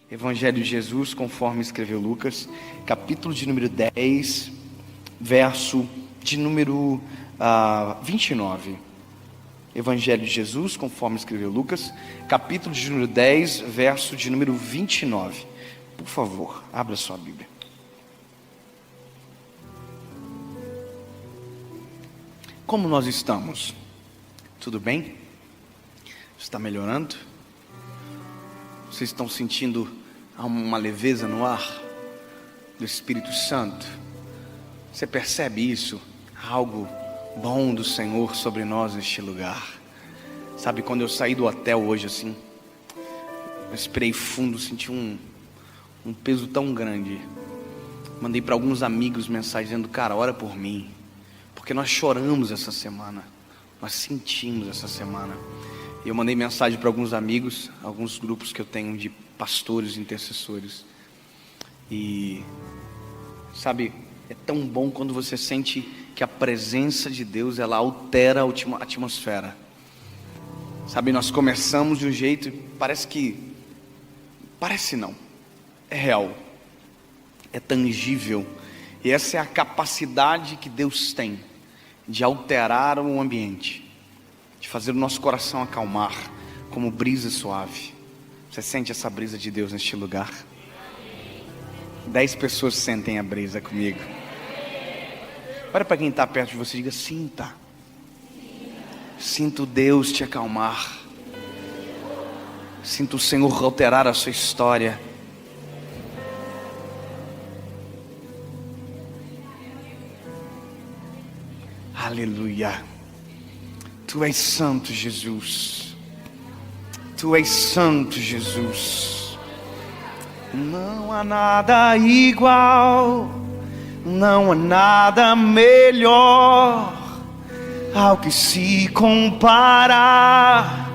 Evangelho de Jesus, conforme escreveu Lucas, capítulo de número 10, verso de número 29. Evangelho de Jesus, conforme escreveu Lucas, capítulo de número 10, verso de número 29. Por favor, abra sua Bíblia. Como nós estamos? Tudo bem? Está melhorando? Vocês estão sentindo uma leveza no ar do Espírito Santo? Você percebe isso? Algo bom do Senhor sobre nós neste lugar. Sabe, quando eu saí do hotel hoje assim, eu respirei fundo, senti um peso tão grande. Mandei para alguns amigos mensagem dizendo: cara, ora por mim, porque nós choramos essa semana, nós sentimos essa semana. E eu mandei mensagem para alguns amigos, alguns grupos que eu tenho de pastores, intercessores. E sabe, é tão bom quando você sente que a presença de Deus, ela altera a atmosfera. Sabe, nós começamos de um jeito, parece não, é real, é tangível. E essa é a capacidade que Deus tem de alterar o ambiente, de fazer o nosso coração acalmar, como brisa suave. Você sente essa brisa de Deus neste lugar? 10 pessoas sentem a brisa comigo. Olha para quem está perto de você e diga: sinta. Sinto Deus te acalmar. Sinto o Senhor alterar a sua história. Aleluia. Tu és santo, Jesus. Tu és santo, Jesus. Não há nada igual, não há nada melhor ao que se comparar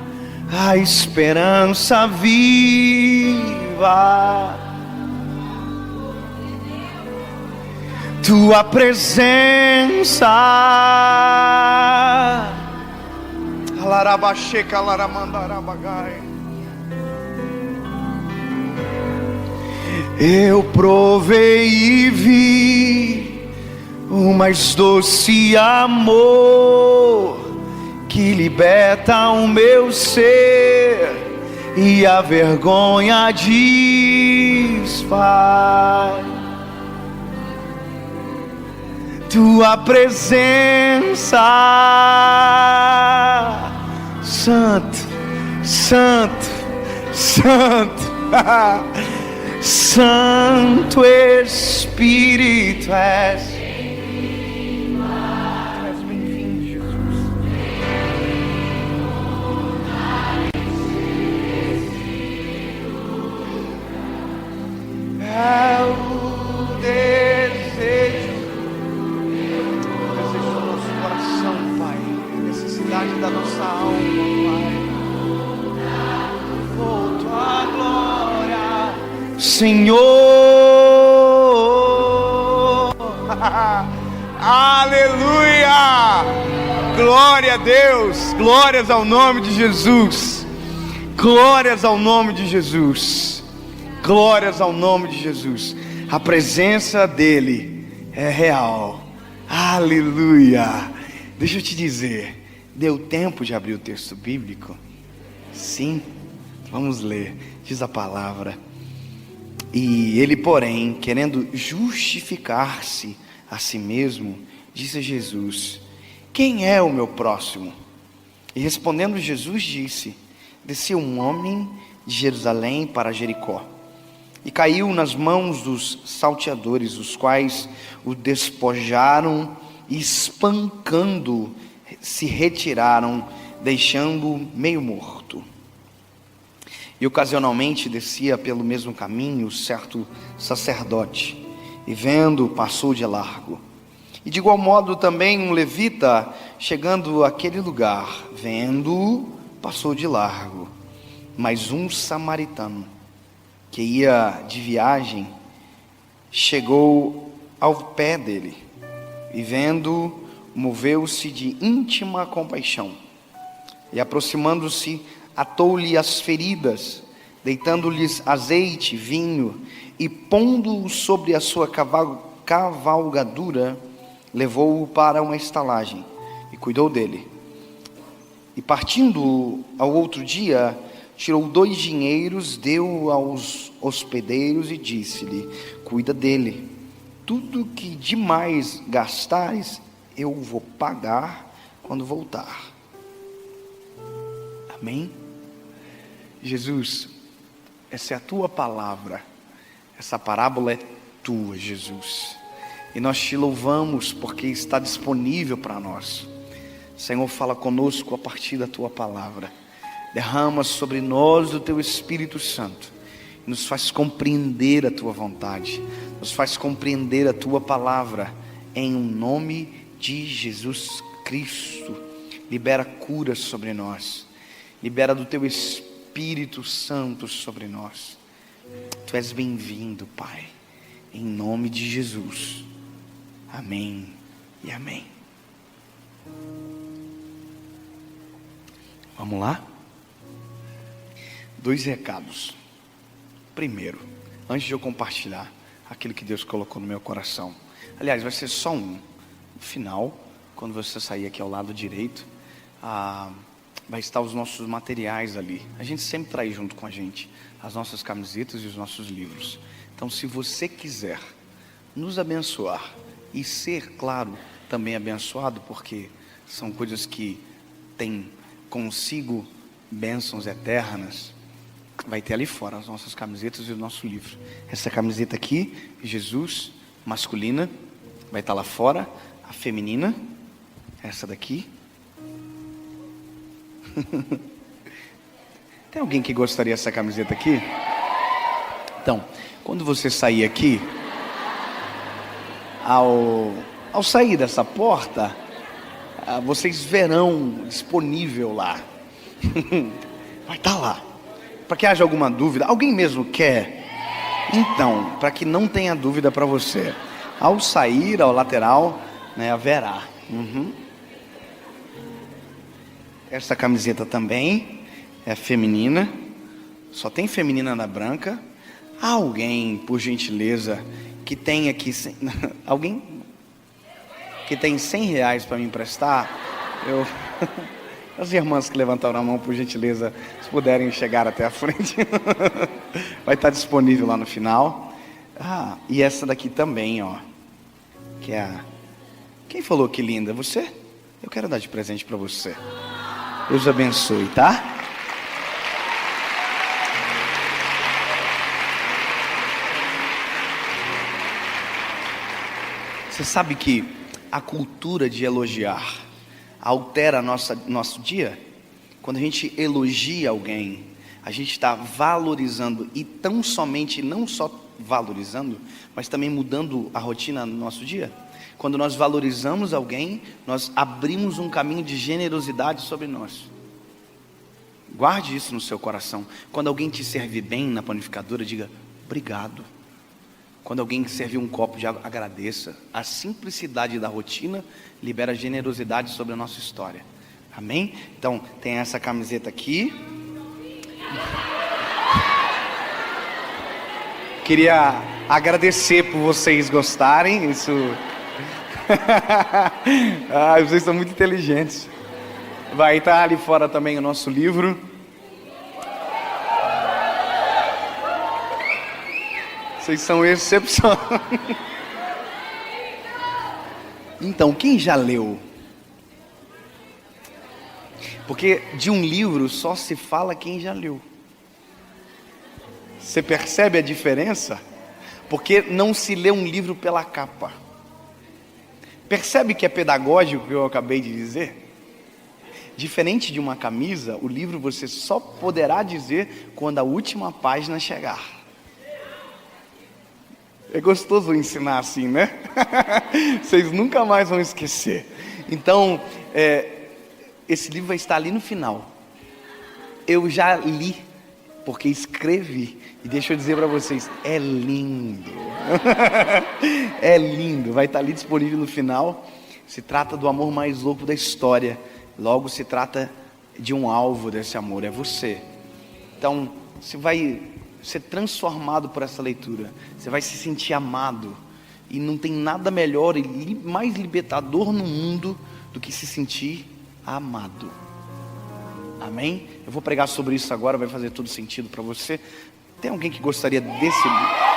a esperança viva. Tua presença, eu provei e vi o mais doce amor que liberta o meu ser e a vergonha desfaz. Tua presença, Santo, Santo, Santo, Santo Espírito és. É o desejo do nosso coração, Pai, a necessidade da nossa alma, Pai. Oh, tua glória, Senhor. Aleluia! Glória a Deus, glórias ao nome de Jesus, glórias ao nome de Jesus. Glórias ao nome de Jesus. A presença dele é real. Aleluia. Deixa eu te dizer, deu tempo de abrir o texto bíblico? Sim. Vamos ler. Diz a palavra: e ele, porém, querendo justificar-se a si mesmo, disse a Jesus: quem é o meu próximo? E respondendo Jesus disse: desceu um homem de Jerusalém para Jericó e caiu nas mãos dos salteadores, os quais o despojaram e, espancando, se retiraram, deixando-o meio morto. E ocasionalmente descia pelo mesmo caminho certo sacerdote, e vendo, passou de largo. E de igual modo também um levita, chegando àquele lugar, vendo, passou de largo. Mas um samaritano, que ia de viagem, chegou ao pé dele, e vendo, moveu-se de íntima compaixão, e aproximando-se, atou-lhe as feridas, deitando-lhes azeite, vinho, e pondo-o sobre a sua cavalgadura, levou-o para uma estalagem e cuidou dele. E partindo ao outro dia, tirou 2 dinheiros, deu aos hospedeiros e disse-lhe: cuida dele, tudo que demais gastares, eu vou pagar quando voltar. Amém? Jesus, essa é a tua palavra, essa parábola é tua, Jesus, e nós te louvamos porque está disponível para nós. Senhor, fala conosco a partir da tua palavra, derrama sobre nós o teu Espírito Santo, nos faz compreender a tua vontade, nos faz compreender a tua palavra, em nome de Jesus Cristo. Libera cura sobre nós, libera do teu Espírito Santo sobre nós. Tu és bem-vindo, Pai, em nome de Jesus. Amém e amém. Vamos lá? 2 recados. Primeiro, antes de eu compartilhar aquilo que Deus colocou no meu coração, aliás, vai ser só um. No final, quando você sair aqui ao lado direito, vai estar os nossos materiais ali. A gente sempre traz junto com a gente as nossas camisetas e os nossos livros. Então, se você quiser nos abençoar e ser, claro, também abençoado, porque são coisas que têm consigo bênçãos eternas, vai ter ali fora as nossas camisetas e o nosso livro. Essa camiseta aqui, Jesus, masculina, vai estar lá fora. A feminina, essa daqui. Tem alguém que gostaria dessa camiseta aqui? Então, quando você sair aqui, ao sair dessa porta, vocês verão disponível lá. Vai estar lá. Para que haja alguma dúvida, alguém mesmo quer? Então, para que não tenha dúvida para você, ao sair ao lateral, né, haverá. Essa camiseta também é feminina, só tem feminina na branca. Há alguém, por gentileza, que tem aqui alguém que tem R$100 para me emprestar? As irmãs que levantaram a mão, por gentileza, se puderem chegar até a frente. Vai estar disponível lá no final. E essa daqui também, ó, que é a... Quem falou que linda? Você? Eu quero dar de presente para você. Deus abençoe, tá? Você sabe que a cultura de elogiar altera nosso dia? Quando a gente elogia alguém, a gente está valorizando, e tão somente, não só valorizando, mas também mudando a rotina no nosso dia. Quando nós valorizamos alguém, nós abrimos um caminho de generosidade sobre nós. Guarde isso no seu coração. Quando alguém te servir bem na panificadora, diga obrigado. Quando alguém servir um copo de água, agradeça. A simplicidade da rotina libera generosidade sobre a nossa história. Amém? Então, tem essa camiseta aqui. Queria agradecer por vocês gostarem. Isso... vocês são muito inteligentes. Vai estar ali fora também o nosso livro. Vocês são excepcionais. Então, quem já leu? Porque de um livro só se fala quem já leu. Você percebe a diferença? Porque não se lê um livro pela capa. Percebe que é pedagógico o que eu acabei de dizer? Diferente de uma camisa, o livro você só poderá dizer quando a última página chegar. É gostoso ensinar assim, né? Vocês nunca mais vão esquecer. Então, esse livro vai estar ali no final. Eu já li, porque escrevi. E deixa eu dizer para vocês, é lindo. É lindo, vai estar ali disponível no final. Se trata do amor mais louco da história. Logo se trata de um alvo desse amor, é você. Então, você vai ser transformado por essa leitura. Você vai se sentir amado. E não tem nada melhor e mais libertador no mundo do que se sentir amado. Amém? Eu vou pregar sobre isso agora, vai fazer todo sentido para você. Tem alguém que gostaria desse livro?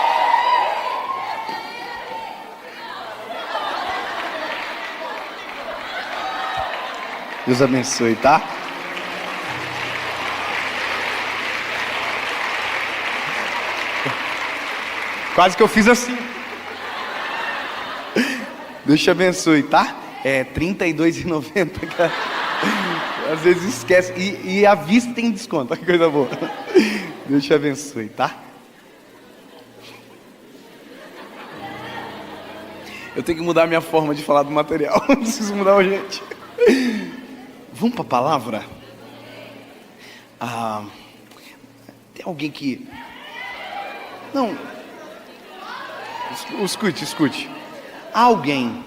Deus abençoe, tá? Quase que eu fiz assim. Deus te abençoe, tá? É R$32,90, cara. Às vezes esquece. E a vista tem desconto, olha que coisa boa. Deus te abençoe, tá? Eu tenho que mudar a minha forma de falar do material. Preciso mudar urgente. Vamos para a palavra? Tem alguém que... Não. Escute. Há alguém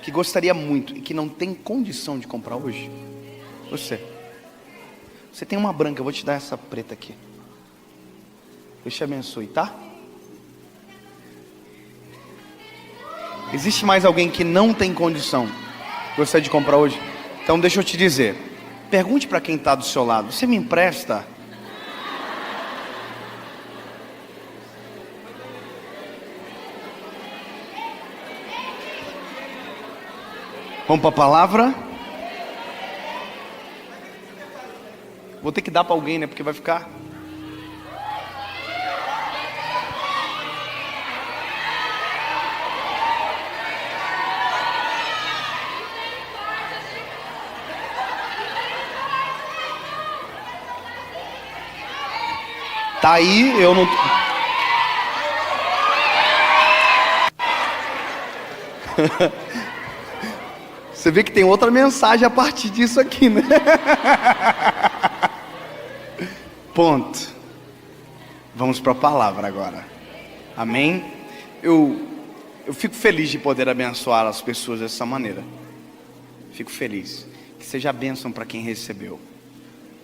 que gostaria muito e que não tem condição de comprar hoje? Você tem uma branca, eu vou te dar essa preta aqui. Deus te abençoe, tá? Existe mais alguém que não tem condição, gostaria de comprar hoje? Então deixa eu te dizer, pergunte para quem está do seu lado: você me empresta? Vamos para a palavra? Vou ter que dar para alguém, né? Porque vai ficar... Tá aí, eu não... Você vê que tem outra mensagem a partir disso aqui, né? Ponto. Vamos para a palavra agora. Amém? Eu fico feliz de poder abençoar as pessoas dessa maneira. Fico feliz. Que seja a bênção para quem recebeu.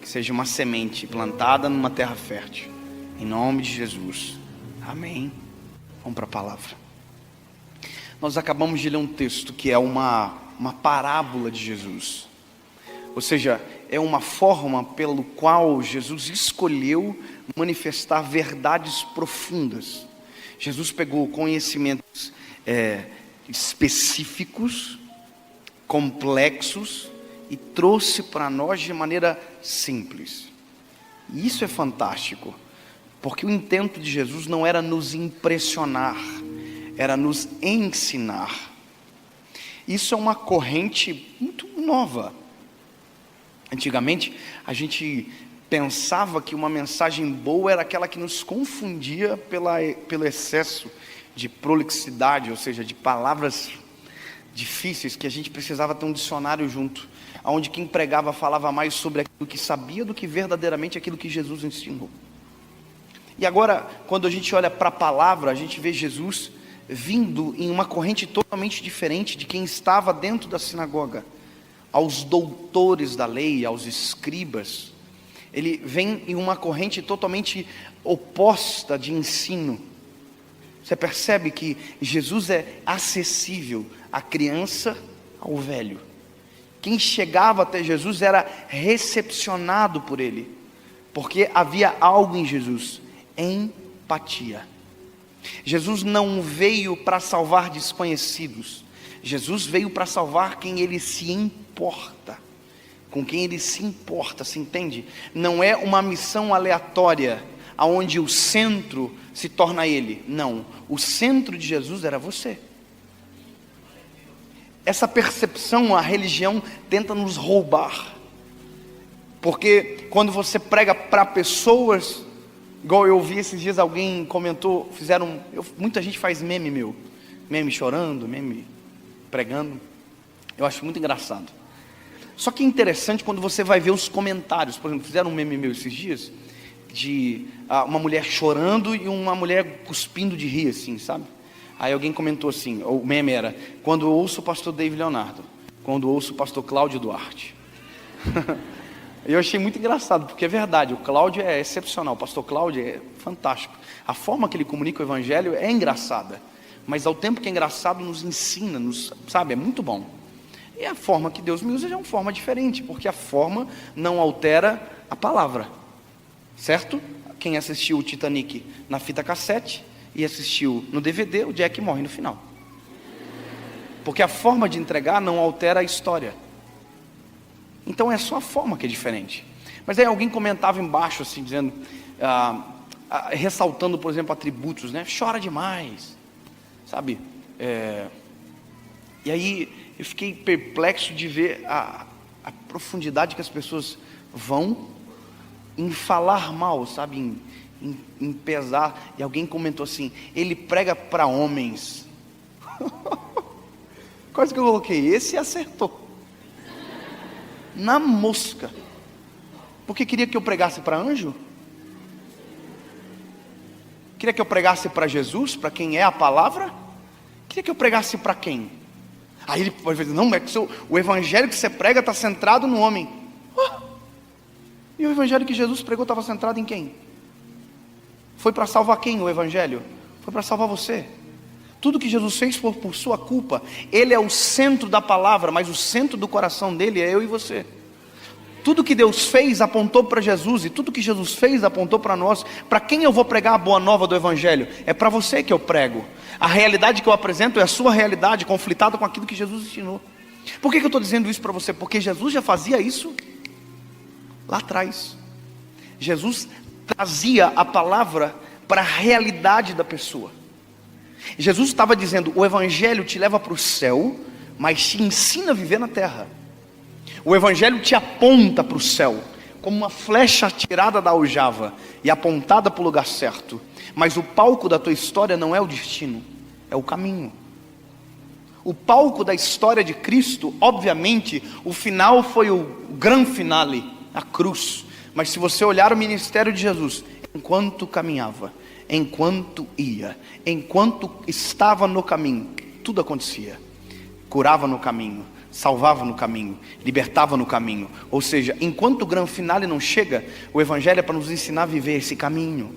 Que seja uma semente plantada numa terra fértil. Em nome de Jesus. Amém. Vamos para a palavra. Nós acabamos de ler um texto que é uma parábola de Jesus. Ou seja, é uma forma pelo qual Jesus escolheu manifestar verdades profundas. Jesus pegou conhecimentos específicos, complexos, e trouxe para nós de maneira simples. E isso é fantástico, porque o intento de Jesus não era nos impressionar, era nos ensinar. Isso é uma corrente muito nova. Antigamente, a gente pensava que uma mensagem boa era aquela que nos confundia pelo excesso de prolixidade, ou seja, de palavras difíceis, que a gente precisava ter um dicionário junto, onde quem pregava falava mais sobre aquilo que sabia do que verdadeiramente aquilo que Jesus ensinou. E agora, quando a gente olha para a palavra, a gente vê Jesus vindo em uma corrente totalmente diferente de quem estava dentro da sinagoga. Aos doutores da lei, aos escribas, ele vem em uma corrente totalmente oposta de ensino. Você percebe que Jesus é acessível à criança, ao velho. Quem chegava até Jesus era recepcionado por ele, porque havia algo em Jesus: empatia. Jesus não veio para salvar desconhecidos. Jesus veio para salvar quem ele se importa, com quem ele se importa, se entende? Não é uma missão aleatória, aonde o centro se torna ele. Não, o centro de Jesus era você. Essa percepção a religião tenta nos roubar, porque quando você prega para pessoas, igual eu vi esses dias, alguém comentou, muita gente faz meme chorando, meme pregando. Eu acho muito engraçado. Só que é interessante quando você vai ver os comentários. Por exemplo, fizeram um meme meu esses dias de uma mulher chorando e uma mulher cuspindo de rir, assim, sabe? Aí alguém comentou assim, o meme era: quando eu ouço o pastor David Leonardo, quando eu ouço o pastor Cláudio Duarte. Eu achei muito engraçado, porque é verdade, o Cláudio é excepcional, o pastor Cláudio é fantástico. A forma que ele comunica o evangelho é engraçada, mas ao tempo que é engraçado nos ensina, sabe, é muito bom. E a forma que Deus me usa já é uma forma diferente, porque a forma não altera a palavra, certo? Quem assistiu o Titanic na fita cassete e assistiu no DVD, o Jack morre no final. Porque a forma de entregar não altera a história. Então é só a forma que é diferente. Mas aí alguém comentava embaixo assim, dizendo, ressaltando, por exemplo, atributos, né? Chora demais, sabe? E aí eu fiquei perplexo de ver a profundidade que as pessoas vão em falar mal, sabe? Em pesar. E alguém comentou assim, ele prega para homens. Quase que eu coloquei, esse acertou. Na mosca. Porque queria que eu pregasse para anjo? Queria que eu pregasse para Jesus, para quem é a palavra? Queria que eu pregasse para quem? Aí ele pode dizer, não, é que o evangelho que você prega está centrado no homem. E o evangelho que Jesus pregou estava centrado em quem? Foi para salvar quem o evangelho? Foi para salvar você. Tudo que Jesus fez foi por sua culpa. Ele é o centro da palavra, mas o centro do coração dele é eu e você. Tudo que Deus fez apontou para Jesus, e tudo que Jesus fez apontou para nós. Para quem eu vou pregar a boa nova do evangelho? É para você que eu prego. A realidade que eu apresento é a sua realidade, conflitada com aquilo que Jesus ensinou. Por que eu estou dizendo isso para você? Porque Jesus já fazia isso lá atrás. Jesus trazia a palavra para a realidade da pessoa. Jesus estava dizendo, o evangelho te leva para o céu, mas te ensina a viver na terra. O evangelho te aponta para o céu, como uma flecha tirada da aljava e apontada para o lugar certo. Mas o palco da tua história não é o destino, é o caminho. O palco da história de Cristo, obviamente, o final foi o grande finale, a cruz. Mas se você olhar o ministério de Jesus, enquanto caminhava, enquanto ia, enquanto estava no caminho, tudo acontecia. Curava no caminho, salvava no caminho, libertava no caminho. Ou seja, enquanto o grande finale não chega, o evangelho é para nos ensinar a viver esse caminho,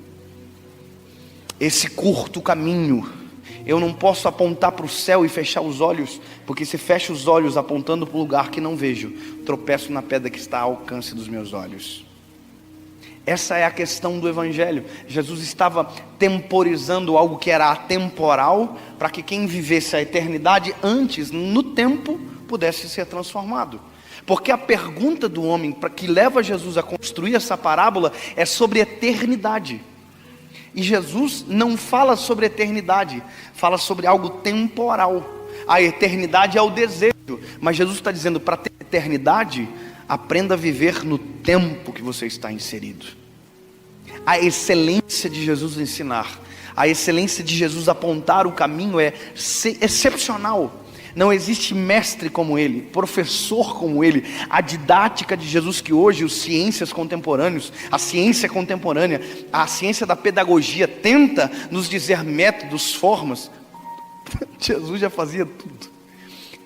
esse curto caminho. Eu não posso apontar para o céu e fechar os olhos, porque se fecho os olhos apontando para o lugar que não vejo, tropeço na pedra que está ao alcance dos meus olhos. Essa é a questão do evangelho. Jesus estava temporizando algo que era atemporal, para que quem vivesse a eternidade antes, no tempo, pudesse ser transformado. Porque a pergunta do homem que leva Jesus a construir essa parábola é sobre eternidade. E Jesus não fala sobre eternidade, fala sobre algo temporal. A eternidade é o desejo, mas Jesus está dizendo, para ter eternidade, aprenda a viver no tempo que você está inserido. A excelência de Jesus ensinar, a excelência de Jesus apontar o caminho é excepcional. Não existe mestre como ele, professor como ele. A didática de Jesus que hoje os ciências contemporâneos, a ciência contemporânea, a ciência da pedagogia tenta nos dizer métodos, formas. Jesus já fazia tudo.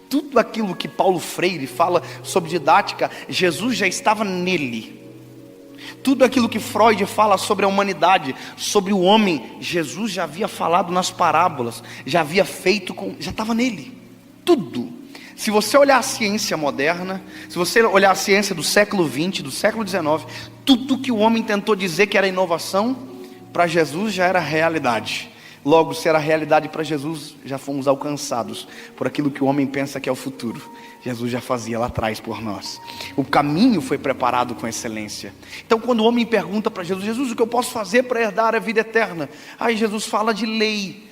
Tudo aquilo que Paulo Freire fala sobre didática, Jesus já estava nele. Tudo aquilo que Freud fala sobre a humanidade, sobre o homem, Jesus já havia falado nas parábolas, já havia feito, já estava nele. Tudo. Se você olhar a ciência moderna, se você olhar a ciência do século XX, do século XIX, tudo que o homem tentou dizer que era inovação, para Jesus já era realidade. Logo, se era realidade para Jesus, já fomos alcançados por aquilo que o homem pensa que é o futuro. Jesus já fazia lá atrás por nós. O caminho foi preparado com excelência. Então quando o homem pergunta para Jesus, Jesus, o que eu posso fazer para herdar a vida eterna? Aí Jesus fala de lei.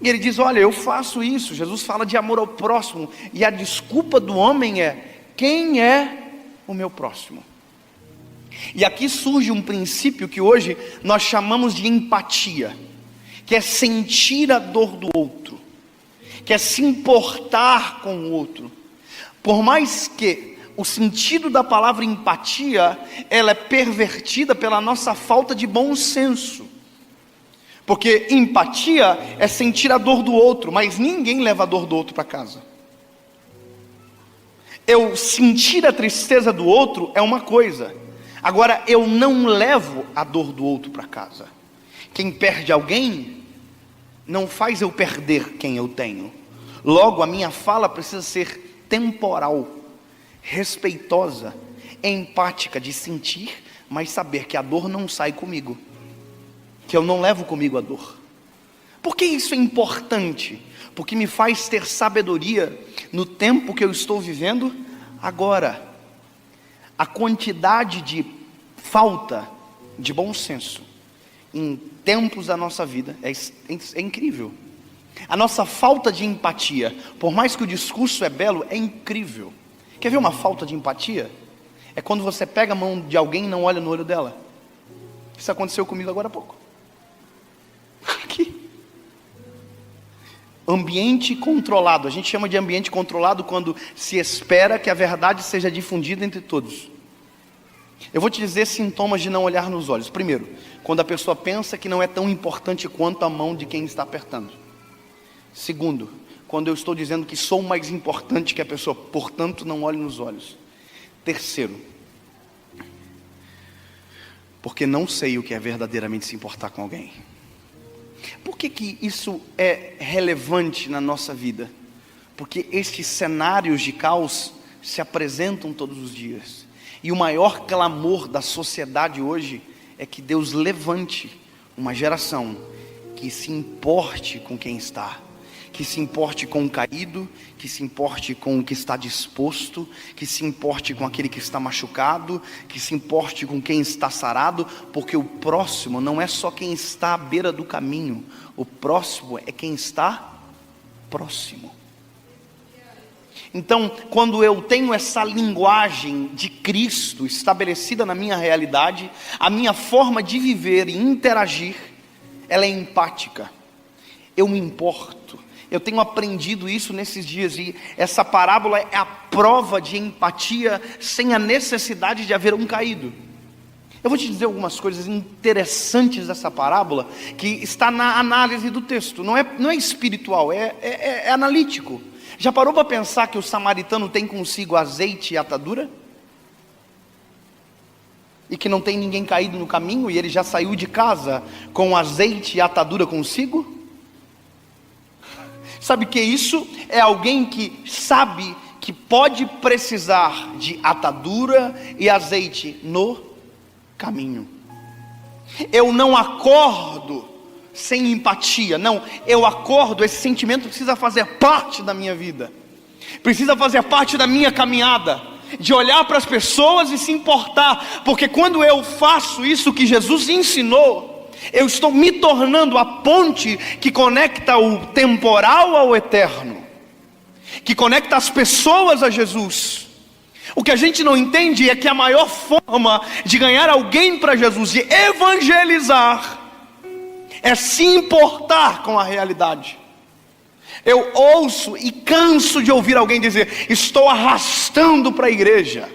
E ele diz, olha, eu faço isso. Jesus fala de amor ao próximo. E a desculpa do homem é, quem é o meu próximo? E aqui surge um princípio que hoje nós chamamos de empatia, que é sentir a dor do outro, que é se importar com o outro. Por mais que o sentido da palavra empatia, ela é pervertida pela nossa falta de bom senso. Porque empatia é sentir a dor do outro, mas ninguém leva a dor do outro para casa. Eu sentir a tristeza do outro é uma coisa, agora eu não levo a dor do outro para casa. Quem perde alguém não faz eu perder quem eu tenho. Logo, a minha fala precisa ser temporal, respeitosa, empática, de sentir, mas saber que a dor não sai comigo, que eu não levo comigo a dor. Por que isso é importante? Porque me faz ter sabedoria no tempo que eu estou vivendo agora. A quantidade de falta de bom senso em tempos da nossa vida é incrível. A nossa falta de empatia, por mais que o discurso é belo, é incrível. Quer ver uma falta de empatia? É quando você pega a mão de alguém e não olha no olho dela. Isso aconteceu comigo agora há pouco. Aqui. Ambiente controlado. A gente chama de ambiente controlado quando se espera que a verdade seja difundida entre todos. Eu vou te dizer sintomas de não olhar nos olhos. Primeiro, quando a pessoa pensa que não é tão importante quanto a mão de quem está apertando. Segundo, quando eu estou dizendo que sou mais importante que a pessoa, portanto não olho nos olhos. Terceiro, porque não sei o que é verdadeiramente se importar com alguém. Por que isso é relevante na nossa vida? Porque estes cenários de caos se apresentam todos os dias. E o maior clamor da sociedade hoje é que Deus levante uma geração que se importe com quem está, que se importe com o caído, que se importe com o que está disposto, que se importe com aquele que está machucado, que se importe com quem está sarado, porque o próximo não é só quem está à beira do caminho, o próximo é quem está próximo. Então, quando eu tenho essa linguagem de Cristo estabelecida na minha realidade, a minha forma de viver e interagir, ela é empática. Eu me importo. Eu tenho aprendido isso nesses dias, e essa parábola é a prova de empatia sem a necessidade de haver um caído. Eu vou te dizer algumas coisas interessantes dessa parábola, que está na análise do texto. Não é espiritual, é analítico. Já parou para pensar que o samaritano tem consigo azeite e atadura? E que não tem ninguém caído no caminho, e ele já saiu de casa com azeite e atadura consigo? Sabe que isso é alguém que sabe que pode precisar de atadura e azeite no caminho. Eu não acordo sem empatia, não, eu acordo, esse sentimento precisa fazer parte da minha vida, precisa fazer parte da minha caminhada, de olhar para as pessoas e se importar, porque quando eu faço isso que Jesus ensinou, eu estou me tornando a ponte que conecta o temporal ao eterno, que conecta as pessoas a Jesus. O que a gente não entende é que a maior forma de ganhar alguém para Jesus, de evangelizar, é se importar com a realidade. Eu ouço e canso de ouvir alguém dizer: estou arrastando para a igreja,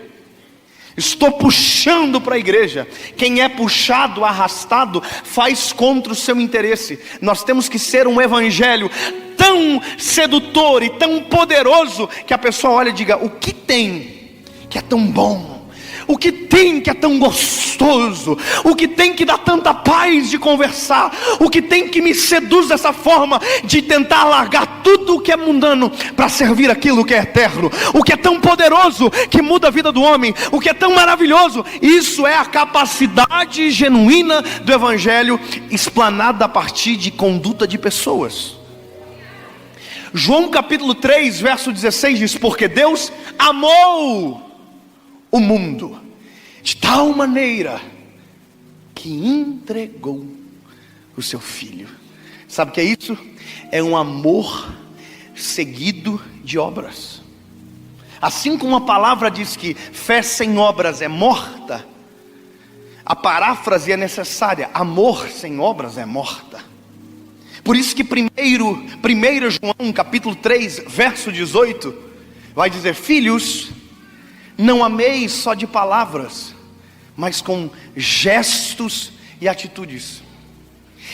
estou puxando para a igreja. Quem é puxado, arrastado, faz contra o seu interesse. Nós temos que ser um evangelho tão sedutor e tão poderoso, que a pessoa olha e diga: o que tem que é tão bom? O que tem que é tão gostoso? O que tem que dá tanta paz de conversar? O que tem que me seduz dessa forma de tentar largar tudo o que é mundano para servir aquilo que é eterno? O que é tão poderoso que muda a vida do homem? O que é tão maravilhoso? Isso é a capacidade genuína do evangelho, explanada a partir de conduta de pessoas. João capítulo 3 verso 16 diz: porque Deus amou o mundo de tal maneira que entregou o seu filho. Sabe o que é isso? É um amor seguido de obras. Assim como a palavra diz que fé sem obras é morta, a paráfrase é necessária: amor sem obras é morta. Por isso que 1 João capítulo 3 verso 18 vai dizer: filhos, não ameis só de palavras, mas com gestos e atitudes.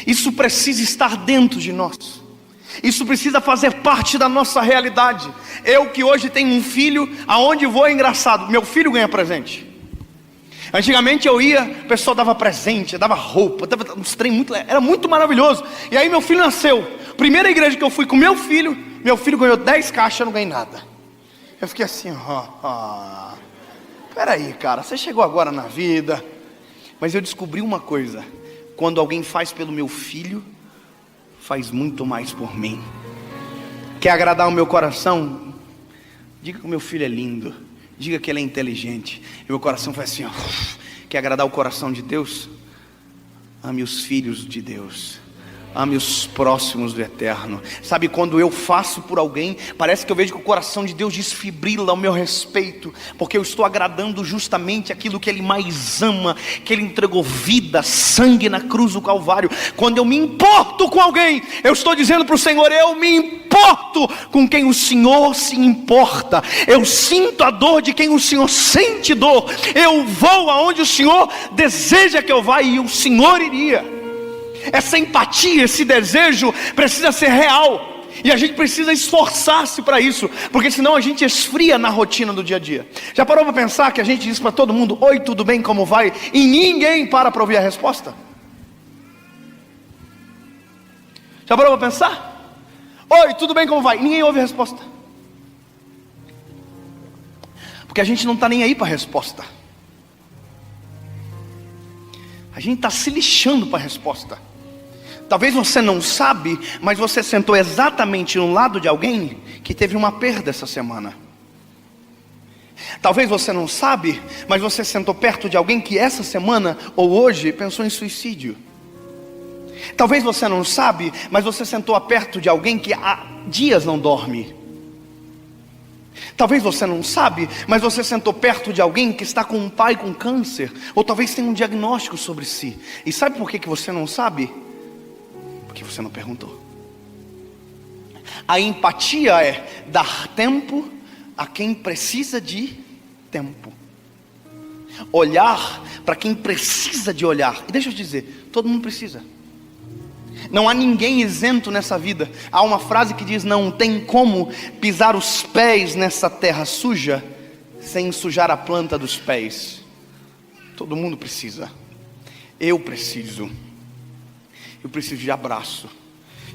Isso precisa estar dentro de nós. Isso precisa fazer parte da nossa realidade. Eu que hoje tenho um filho, aonde vou é engraçado, meu filho ganha presente. Antigamente eu ia, o pessoal dava presente, dava roupa, dava uns trem muito, era muito maravilhoso. E aí meu filho nasceu. Primeira igreja que eu fui com meu filho ganhou 10 caixas, eu não ganhei nada. Eu fiquei assim, peraí, cara, você chegou agora na vida. Mas eu descobri uma coisa: quando alguém faz pelo meu filho, faz muito mais por mim. Quer agradar o meu coração? Diga que o meu filho é lindo, diga que ele é inteligente. E meu coração faz assim, quer agradar o coração de Deus? Ame os filhos de Deus, ame os próximos do eterno. Sabe, quando eu faço por alguém, parece que eu vejo que o coração de Deus desfibrila ao meu respeito, porque eu estou agradando justamente aquilo que Ele mais ama, que Ele entregou vida, sangue na cruz do Calvário. Quando eu me importo com alguém, eu estou dizendo para o Senhor: eu me importo com quem o Senhor se importa. Eu sinto a dor de quem o Senhor sente dor. Eu vou aonde o Senhor deseja que eu vá, e o Senhor iria. Essa empatia, esse desejo precisa ser real. E a gente precisa esforçar-se para isso, porque senão a gente esfria na rotina do dia a dia. Já parou para pensar que a gente diz para todo mundo: oi, tudo bem, como vai? E ninguém para ouvir a resposta? Já parou para pensar? Oi, tudo bem, como vai? E ninguém ouve a resposta. Porque a gente não está nem aí para a resposta. A gente está se lixando para a resposta. Talvez você não sabe, mas você sentou exatamente no lado de alguém que teve uma perda essa semana. Talvez você não sabe, mas você sentou perto de alguém que essa semana ou hoje pensou em suicídio. Talvez você não sabe, mas você sentou perto de alguém que há dias não dorme. Talvez você não sabe, mas você sentou perto de alguém que está com um pai com câncer, ou talvez tenha um diagnóstico sobre si. E sabe por que você não sabe? Porque você não perguntou. A empatia é dar tempo a quem precisa de tempo, olhar para quem precisa de olhar. E deixa eu te dizer, todo mundo precisa. Não há ninguém isento nessa vida. Há uma frase que diz: não tem como pisar os pés nessa terra suja sem sujar a planta dos pés. Todo mundo precisa. Eu preciso de abraço.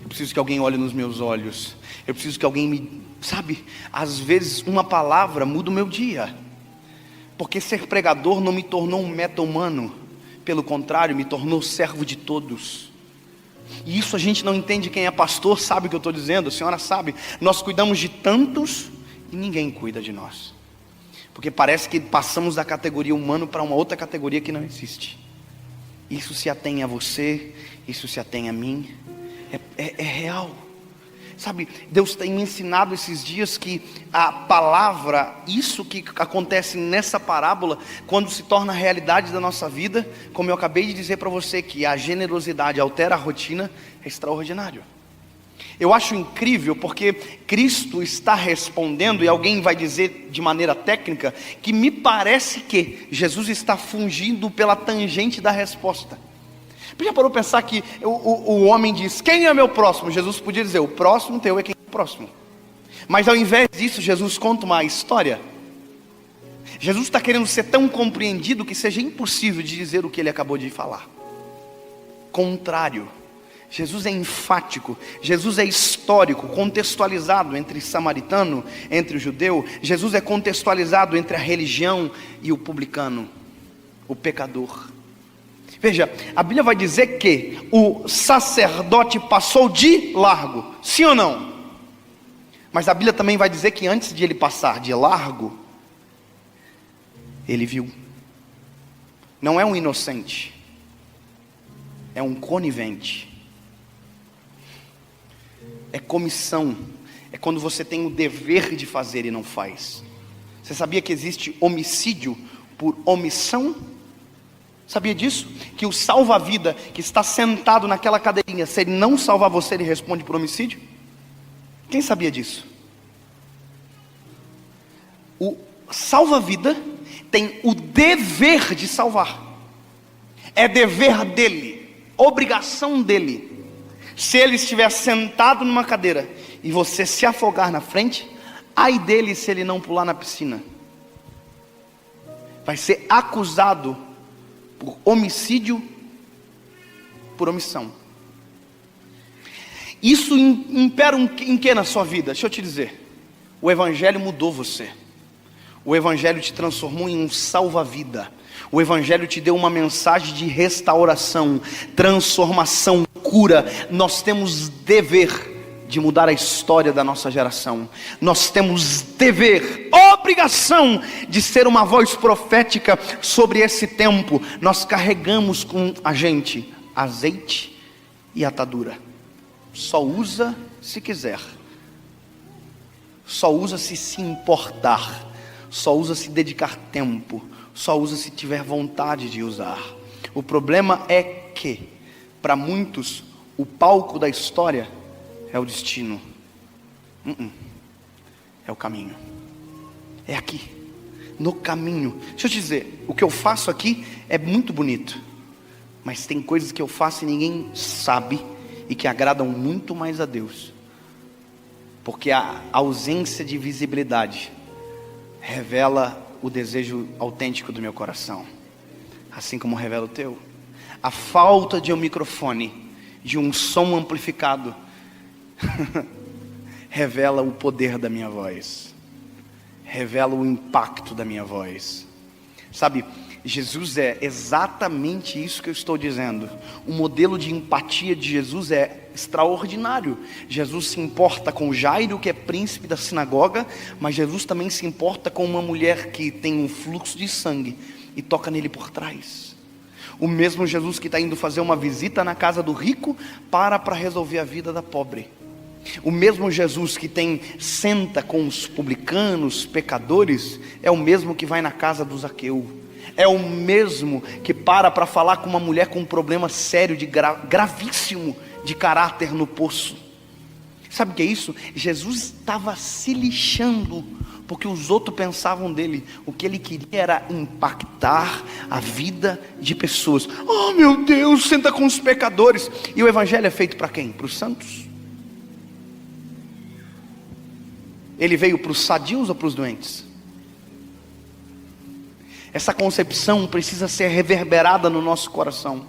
Eu preciso que alguém olhe nos meus olhos. Eu preciso que alguém me... Sabe, às vezes uma palavra muda o meu dia. Porque ser pregador não me tornou um meta-humano. Pelo contrário, me tornou servo de todos. E isso a gente não entende. Quem é pastor sabe o que eu estou dizendo. A senhora sabe. Nós cuidamos de tantos e ninguém cuida de nós. Porque parece que passamos da categoria humano para uma outra categoria que não existe. Isso se atém a você, isso se atém a mim. É real. Sabe, Deus tem me ensinado esses dias que a palavra, isso que acontece nessa parábola, quando se torna realidade da nossa vida, como eu acabei de dizer para você, que a generosidade altera a rotina, é extraordinário. Eu acho incrível porque Cristo está respondendo, e alguém vai dizer de maneira técnica, que me parece que Jesus está fugindo pela tangente da resposta. Você já parou para pensar que o homem diz: quem é meu próximo? Jesus podia dizer: o próximo teu é quem é o próximo. Mas ao invés disso, Jesus conta uma história. Jesus está querendo ser tão compreendido que seja impossível de dizer o que ele acabou de falar. Contrário, Jesus é enfático, Jesus é histórico, contextualizado entre samaritano, entre o judeu. Jesus é contextualizado entre a religião e o publicano, o pecador. Veja, a Bíblia vai dizer que o sacerdote passou de largo, sim ou não? Mas a Bíblia também vai dizer que antes de ele passar de largo, ele viu. Não é um inocente, é um conivente. É comissão, é quando você tem o dever de fazer e não faz. Você sabia que existe homicídio por omissão? Sabia disso? Que o salva-vida que está sentado naquela cadeirinha, se ele não salvar você, ele responde por homicídio? Quem sabia disso? O salva-vida tem o dever de salvar. É dever dele, obrigação dele. Se ele estiver sentado numa cadeira e você se afogar na frente, ai dele se ele não pular na piscina. Vai ser acusado por homicídio por omissão. Isso impera em que na sua vida? Deixa eu te dizer. O Evangelho mudou você. O Evangelho te transformou em um salva-vida. O Evangelho te deu uma mensagem de restauração, transformação, cura. Nós temos dever de mudar a história da nossa geração. Nós temos dever, obrigação de ser uma voz profética sobre esse tempo. Nós carregamos com a gente azeite e atadura. Só usa se quiser. Só usa se importar. Só usa se dedicar tempo. Só usa se tiver vontade de usar. O problema é que, para muitos, o palco da história é o destino. É o caminho. É aqui, no caminho. Deixa eu te dizer, o que eu faço aqui é muito bonito, mas tem coisas que eu faço e ninguém sabe, e que agradam muito mais a Deus, porque a ausência de visibilidade revela o desejo autêntico do meu coração, assim como revela o teu. A falta de um microfone, de um som amplificado, revela o poder da minha voz, revela o impacto da minha voz. Sabe, Jesus é exatamente isso que eu estou dizendo. O modelo de empatia de Jesus é extraordinário. Jesus se importa com Jairo, que é príncipe da sinagoga, mas Jesus também se importa com uma mulher que tem um fluxo de sangue e toca nele por trás. O mesmo Jesus que está indo fazer uma visita na casa do rico para resolver a vida da pobre. O mesmo Jesus que senta com os publicanos, pecadores, é o mesmo que vai na casa do Zaqueu. É o mesmo que para falar com uma mulher com um problema sério, gravíssimo de caráter no poço. Sabe o que é isso? Jesus estava se lixando porque os outros pensavam dele. O que ele queria era impactar a vida de pessoas. Oh meu Deus, senta com os pecadores. E o Evangelho é feito para quem? Para os santos? Ele veio para os sadios ou para os doentes? Essa concepção precisa ser reverberada no nosso coração.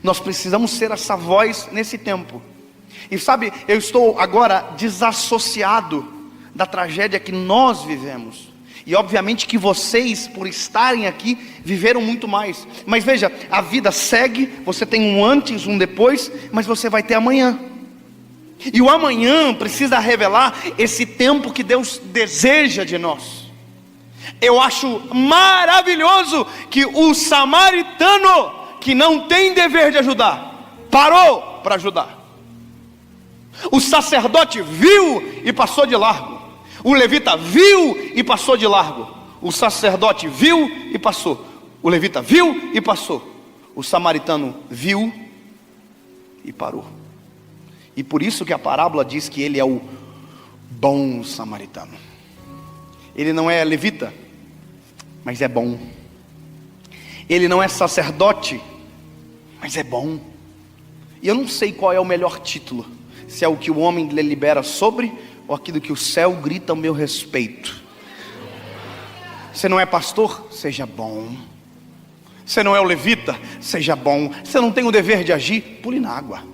Nós precisamos ser essa voz nesse tempo. E sabe, eu estou agora desassociado da tragédia que nós vivemos. E obviamente que vocês, por estarem aqui, viveram muito mais. Mas veja, a vida segue, você tem um antes, um depois, mas você vai ter amanhã. E o amanhã precisa revelar esse tempo que Deus deseja de nós. Eu acho maravilhoso que o samaritano, que não tem dever de ajudar, parou para ajudar. O sacerdote viu e passou de largo. O levita viu e passou de largo. O sacerdote viu e passou. O levita viu e passou. O samaritano viu e parou. E por isso que a parábola diz que ele é o bom samaritano. Ele não é levita, mas é bom. Ele não é sacerdote, mas é bom. E eu não sei qual é o melhor título, se é o que o homem delibera sobre, ou aquilo que o céu grita ao meu respeito. Você não é pastor? Seja bom. Você não é o levita? Seja bom. Você não tem o dever de agir? Pule na água.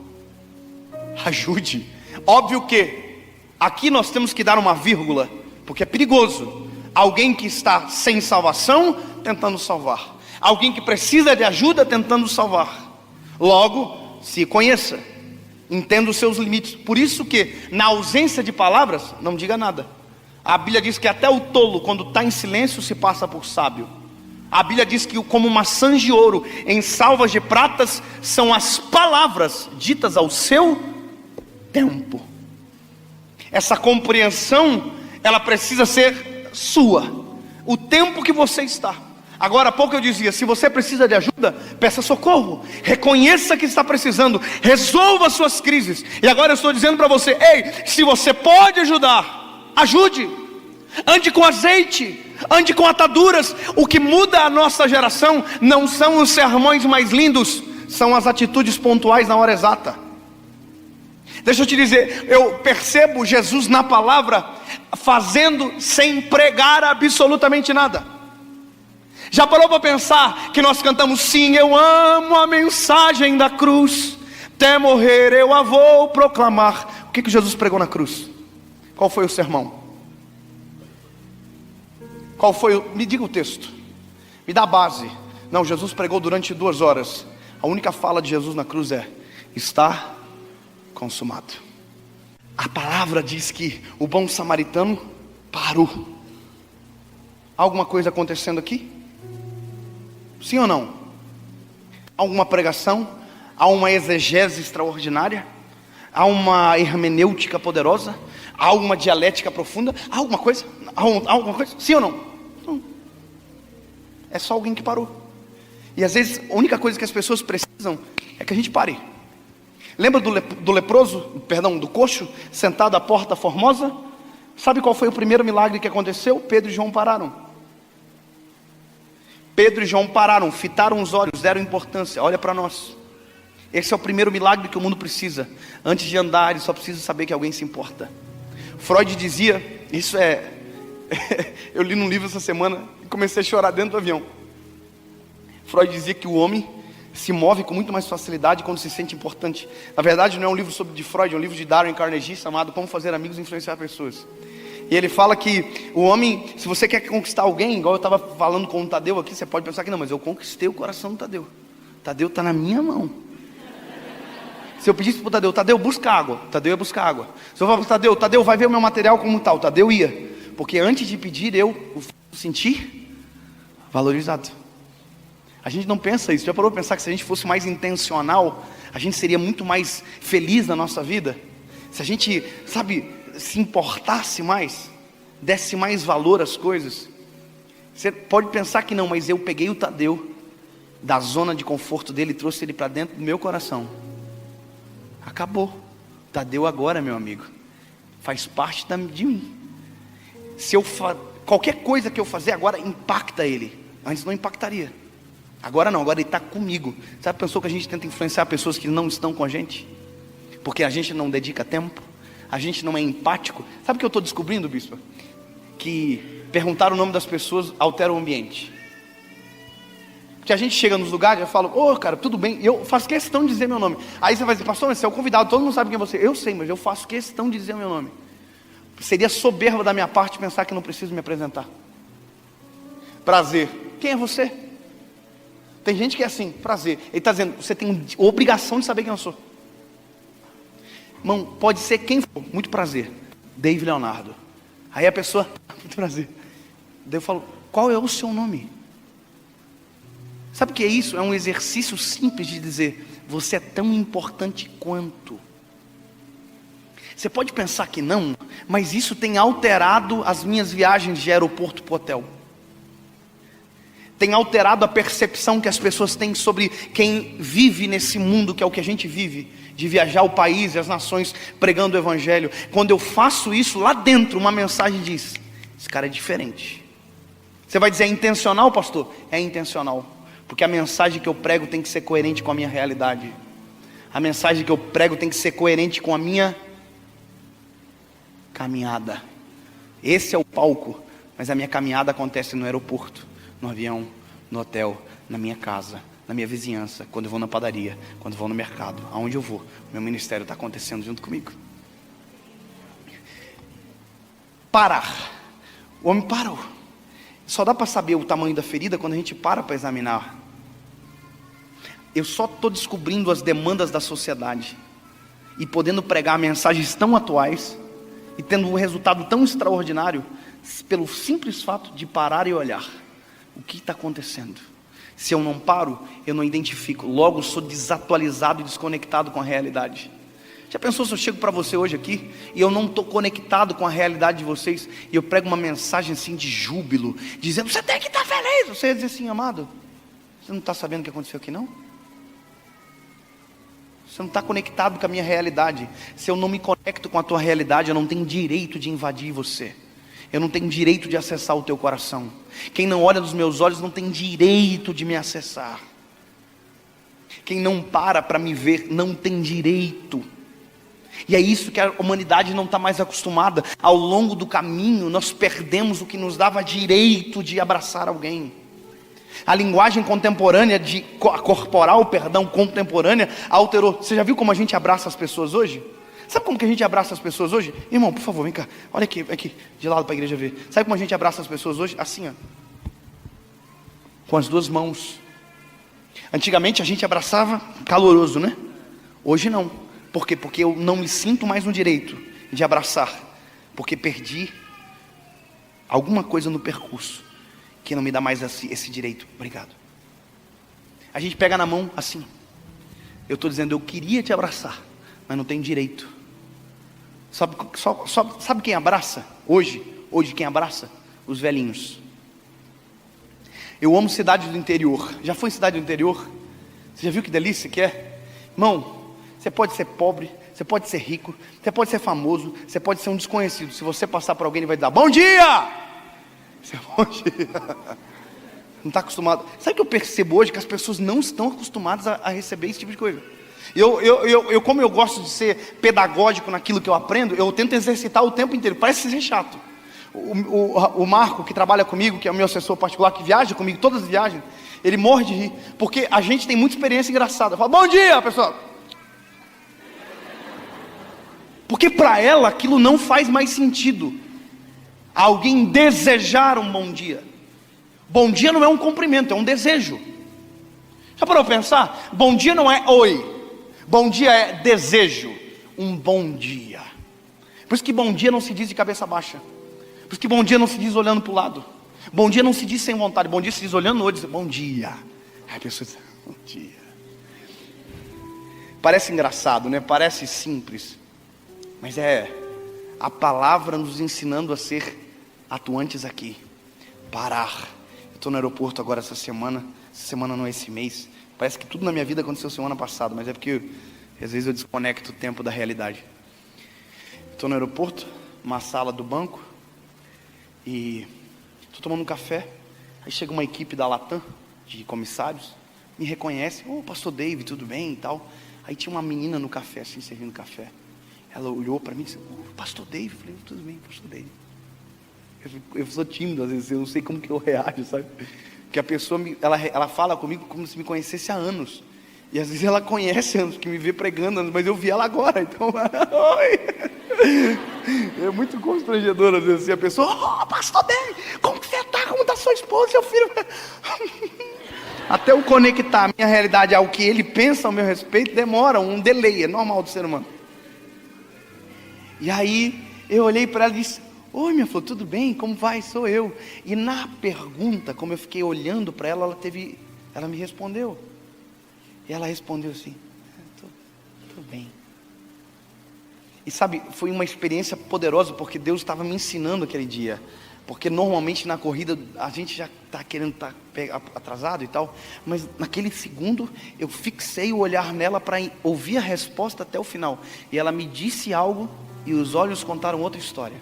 Ajude. Óbvio que aqui nós temos que dar uma vírgula, porque é perigoso. Alguém que está sem salvação tentando salvar, alguém que precisa de ajuda tentando salvar. Logo, se conheça, entenda os seus limites. Por isso que na ausência de palavras, não diga nada. A Bíblia diz que até o tolo, quando está em silêncio, se passa por sábio. A Bíblia diz que como maçãs de ouro em salvas de pratas são as palavras ditas ao seu tempo. Essa compreensão, ela precisa ser sua. O tempo que você está. Agora há pouco eu dizia, se você precisa de ajuda, peça socorro. Reconheça que está precisando. Resolva suas crises. E agora eu estou dizendo para você, ei, se você pode ajudar, ajude. Ande com azeite, ande com ataduras. O que muda a nossa geração não são os sermões mais lindos, são as atitudes pontuais na hora exata. Deixa eu te dizer, eu percebo Jesus na palavra fazendo sem pregar absolutamente nada. Já parou para pensar que nós cantamos: sim, eu amo a mensagem da cruz, até morrer eu a vou proclamar. O que Jesus pregou na cruz? Qual foi o sermão? Qual foi me diga o texto, me dá a base. Não, Jesus pregou durante 2 horas. A única fala de Jesus na cruz é: está consumado. A palavra diz que o bom samaritano parou. Alguma coisa acontecendo aqui? Sim ou não? Há alguma pregação? Há uma exegese extraordinária? Há uma hermenêutica poderosa? Há alguma dialética profunda? Há alguma coisa? Há alguma coisa? Sim ou não? Não. É só alguém que parou. E às vezes a única coisa que as pessoas precisam é que a gente pare. Lembra do leproso, do coxo, sentado à porta formosa? Sabe qual foi o primeiro milagre que aconteceu? Pedro e João pararam. Pedro e João pararam, fitaram os olhos, deram importância. Olha para nós. Esse é o primeiro milagre que o mundo precisa. Antes de andar, ele só precisa saber que alguém se importa. Freud dizia, isso é... eu li num livro essa semana e comecei a chorar dentro do avião. Freud dizia que o homem se move com muito mais facilidade quando se sente importante. Na verdade não é um livro de Freud, é um livro de Darren Carnegie chamado Como Fazer Amigos e Influenciar Pessoas. E ele fala que o homem, se você quer conquistar alguém, igual eu estava falando com o Tadeu aqui, você pode pensar que não, mas eu conquistei o coração do Tadeu. Tadeu está na minha mão. Se eu pedisse para o Tadeu, busca água, Tadeu ia buscar água. Se eu falasse para o Tadeu, vai ver o meu material como tal, Tadeu ia. Porque antes de pedir, eu o sentir valorizado. A gente não pensa isso. Já parou para pensar que se a gente fosse mais intencional, a gente seria muito mais feliz na nossa vida? Se a gente, se importasse mais, desse mais valor às coisas. Você pode pensar que não, mas eu peguei o Tadeu da zona de conforto dele e trouxe ele para dentro do meu coração. Acabou. Tadeu agora, meu amigo, faz parte de mim. Qualquer coisa que eu fazer agora impacta ele. Antes não impactaria. Agora não, agora ele está comigo. Sabe, pensou que a gente tenta influenciar pessoas que não estão com a gente? Porque a gente não dedica tempo, a gente não é empático. Sabe o que eu estou descobrindo, bispo? Que perguntar o nome das pessoas altera o ambiente. Porque a gente chega nos lugares e fala: ô cara, tudo bem, eu faço questão de dizer meu nome. Aí você vai dizer: pastor, você é o convidado, todo mundo sabe quem é você. Eu sei, mas eu faço questão de dizer meu nome. Seria soberba da minha parte pensar que não preciso me apresentar. Prazer, quem é você? Tem gente que é assim: prazer. Ele está dizendo, você tem obrigação de saber quem eu sou. Irmão, pode ser quem for. Muito prazer, David Leonardo. Aí a pessoa: muito prazer. Daí eu falo: qual é o seu nome? Sabe o que é isso? É um exercício simples de dizer: você é tão importante quanto. Você pode pensar que não, mas isso tem alterado as minhas viagens de aeroporto para o hotel. Tem alterado a percepção que as pessoas têm sobre quem vive nesse mundo que é o que a gente vive, de viajar o país e as nações pregando o evangelho. Quando eu faço isso, lá dentro uma mensagem diz: esse cara é diferente. Você vai dizer: é intencional, pastor? É intencional, porque a mensagem que eu prego tem que ser coerente com a minha realidade. A mensagem que eu prego tem que ser coerente com a minha caminhada. Esse é o palco, mas a minha caminhada acontece no aeroporto, no avião, no hotel, na minha casa, na minha vizinhança, quando eu vou na padaria, quando eu vou no mercado, aonde eu vou, meu ministério está acontecendo junto comigo. Parar. O homem parou. Só dá para saber o tamanho da ferida quando a gente para examinar. Eu só estou descobrindo as demandas da sociedade e podendo pregar mensagens tão atuais e tendo um resultado tão extraordinário pelo simples fato de parar e olhar. O que está acontecendo? Se eu não paro, eu não identifico. Logo sou desatualizado e desconectado com a realidade. Já pensou se eu chego para você hoje aqui e eu não estou conectado com a realidade de vocês, e eu prego uma mensagem assim de júbilo, dizendo: você tem que estar feliz. Você ia dizer assim: amado, você não está sabendo o que aconteceu aqui não? Você não está conectado com a minha realidade. Se eu não me conecto com a tua realidade, eu não tenho direito de invadir você. Eu não tenho direito de acessar o teu coração. Quem não olha nos meus olhos não tem direito de me acessar. Quem não para me ver não tem direito. E é isso que a humanidade não está mais acostumada. Ao longo do caminho, nós perdemos o que nos dava direito de abraçar alguém. A linguagem contemporânea, corporal, contemporânea, alterou. Você já viu como a gente abraça as pessoas hoje? Sabe como que a gente abraça as pessoas hoje? Irmão, por favor, vem cá. Olha aqui, de lado para a igreja ver. Sabe como a gente abraça as pessoas hoje? Assim, ó. Com as duas mãos. Antigamente a gente abraçava caloroso, né? Hoje não. Por quê? Porque eu não me sinto mais no direito de abraçar. Porque perdi alguma coisa no percurso que não me dá mais esse direito. Obrigado. A gente pega na mão assim. Eu estou dizendo, eu queria te abraçar, mas não tenho direito. Sabe quem abraça? Hoje quem abraça? Os velhinhos. Eu amo cidade do interior. Já foi em cidade do interior? Você já viu que delícia que é? Irmão, você pode ser pobre, você pode ser rico, você pode ser famoso, você pode ser um desconhecido. Se você passar por alguém, ele vai dizer, bom dia! Você, bom dia. Não está acostumado. Sabe o que eu percebo hoje? Que as pessoas não estão acostumadas a receber esse tipo de coisa. Como eu gosto de ser pedagógico naquilo que eu aprendo, eu tento exercitar o tempo inteiro. Parece ser chato. O Marco, que trabalha comigo, que é o meu assessor particular, que viaja comigo, todas as viagens, ele morre de rir, porque a gente tem muita experiência engraçada. Fala, bom dia, pessoal. Porque para ela aquilo não faz mais sentido. Alguém desejar um bom dia. Bom dia não é um cumprimento, é um desejo. Já parou para pensar? Bom dia não é oi. Bom dia é desejo. Um bom dia. Por isso que bom dia não se diz de cabeça baixa. Por isso que bom dia não se diz olhando para o lado. Bom dia não se diz sem vontade. Bom dia se diz olhando no olho e diz bom dia. Aí a pessoa diz bom dia. Parece engraçado, né? Parece simples. Mas é a palavra nos ensinando a ser atuantes aqui. Parar. Eu estou no aeroporto agora essa semana não é esse mês. Parece que tudo na minha vida aconteceu semana passada, mas é porque às vezes eu desconecto o tempo da realidade. Estou no aeroporto, uma sala do banco, e estou tomando um café. Aí chega uma equipe da Latam, de comissários, me reconhece, pastor David, tudo bem e tal. Aí tinha uma menina no café, assim, servindo café. Ela olhou para mim e disse, pastor David. Eu falei, tudo bem, pastor David. Eu sou tímido às vezes, eu não sei como que eu reajo, sabe? Que a pessoa, ela fala comigo como se me conhecesse há anos. E às vezes ela conhece anos, que me vê pregando anos, mas eu vi ela agora, então, oi! É muito constrangedor às vezes assim, a pessoa, pastor David, como que você está? Como está sua esposa, seu filho? Até eu conectar a minha realidade ao que ele pensa ao meu respeito, demora, um delay, é normal do ser humano. E aí, eu olhei para ela e disse, oi minha flor, tudo bem? Como vai? Sou eu. E na pergunta, como eu fiquei olhando para ela, ela me respondeu. E ela respondeu assim, tudo bem. E sabe, foi uma experiência poderosa, porque Deus estava me ensinando aquele dia. Porque normalmente na corrida a gente já está querendo estar atrasado e tal, mas naquele segundo eu fixei o olhar nela para ouvir a resposta até o final. E ela me disse algo e os olhos contaram outra história.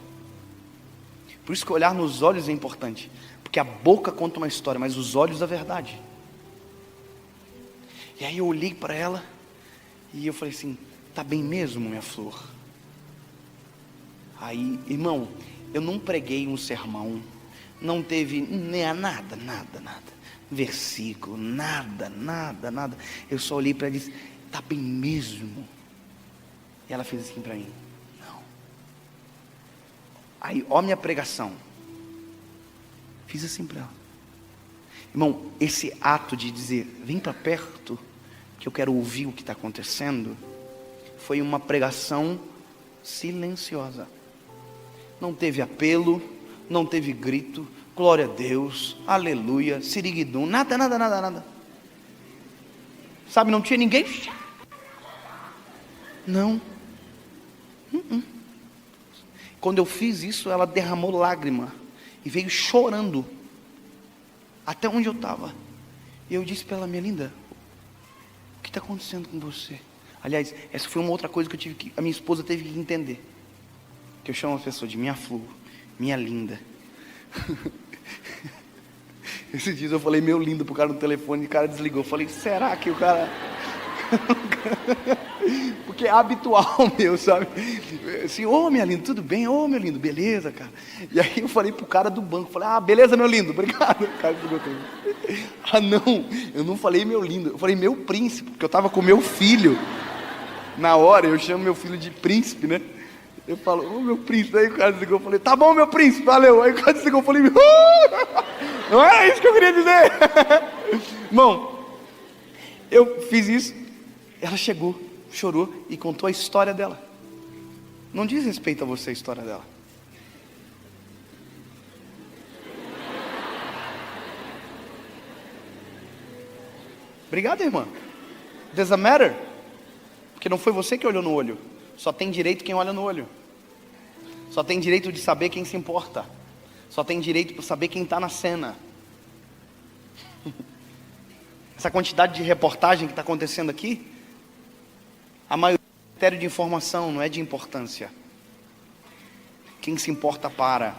Por isso que olhar nos olhos é importante, porque a boca conta uma história, mas os olhos a verdade. E aí eu olhei para ela e eu falei assim, tá bem mesmo, minha flor? Aí, irmão, eu não preguei um sermão, não teve nada, versículo, nada. Eu só olhei para ela e disse, tá bem mesmo? E ela fez assim para mim, não. Aí, ó minha pregação, fiz assim para ela. Irmão, esse ato de dizer, vem para perto, que eu quero ouvir o que está acontecendo, foi uma pregação silenciosa. Não teve apelo, não teve grito, glória a Deus, aleluia, siriguidum, nada. Sabe, não tinha ninguém. Não. Quando eu fiz isso, ela derramou lágrima e veio chorando até onde eu estava. E eu disse para ela, minha linda, o que está acontecendo com você? Aliás, essa foi uma outra coisa que a minha esposa teve que entender. Que eu chamo a pessoa de minha flor, minha linda. Esses dias eu falei meu lindo pro cara no telefone e o cara desligou. Eu falei, será que o cara... porque é habitual meu, sabe? Assim, ô minha linda, tudo bem? Ô meu lindo, beleza, cara? E aí eu falei pro cara do banco, falei, beleza meu lindo, obrigado. O cara ficou não, eu não falei meu lindo, eu falei meu príncipe, porque eu tava com meu filho. Na hora, eu chamo meu filho de príncipe, né? Eu falo, ô meu príncipe, aí o cara desligou, eu falei, tá bom meu príncipe, valeu. Aí o cara desligou, eu falei, não é isso que eu queria dizer. Irmão, eu fiz isso, ela chegou, chorou e contou a história dela. Não diz respeito a você a história dela. Obrigado, irmã. Doesn't matter. Porque não foi você que olhou no olho. Só tem direito quem olha no olho. Só tem direito de saber quem se importa. Só tem direito de saber quem está na cena. Essa quantidade de reportagem que está acontecendo aqui, a maioria é critério de informação, não é de importância. Quem se importa para.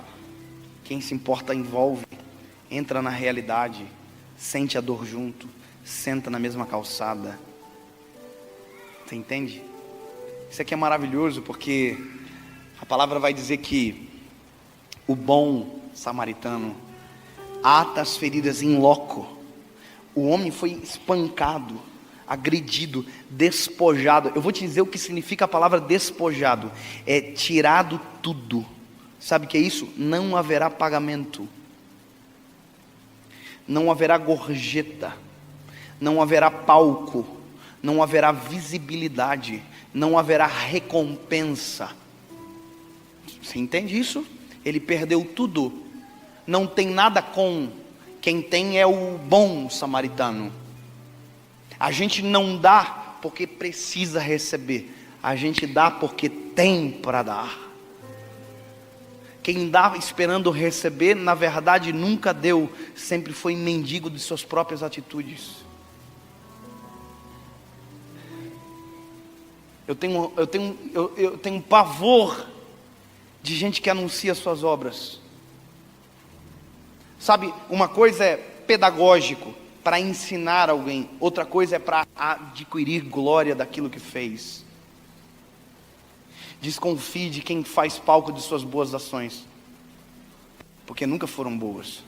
Quem se importa envolve. Entra na realidade. Sente a dor junto. Senta na mesma calçada. Você entende? Isso aqui é maravilhoso porque a palavra vai dizer que o bom samaritano ata as feridas em loco. O homem foi espancado, agredido, despojado. Eu vou te dizer o que significa a palavra despojado. É tirado tudo. Sabe o que é isso? Não haverá pagamento. Não haverá gorjeta. Não haverá palco. Não haverá visibilidade, não haverá recompensa. Você entende isso? Ele perdeu tudo, não tem nada com, quem tem é o bom samaritano. A gente não dá porque precisa receber, a gente dá porque tem para dar. Quem dá esperando receber, na verdade nunca deu, sempre foi mendigo de suas próprias atitudes. Eu tenho pavor de gente que anuncia suas obras. Sabe, uma coisa é pedagógico, para ensinar alguém. Outra coisa é para adquirir glória daquilo que fez. Desconfie de quem faz palco de suas boas ações, porque nunca foram boas.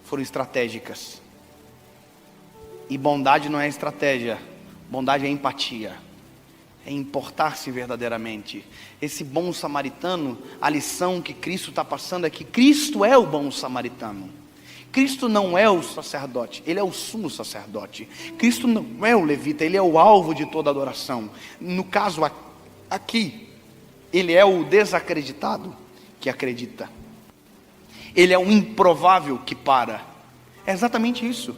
Foram estratégicas. E bondade não é estratégia. Bondade é empatia, é importar-se verdadeiramente. Esse bom samaritano, a lição que Cristo está passando é que Cristo é o bom samaritano. Cristo não é o sacerdote, Ele é o sumo sacerdote. Cristo não é o levita, Ele é o alvo de toda adoração. No caso aqui, Ele é o desacreditado que acredita. Ele é o improvável que para. É exatamente isso.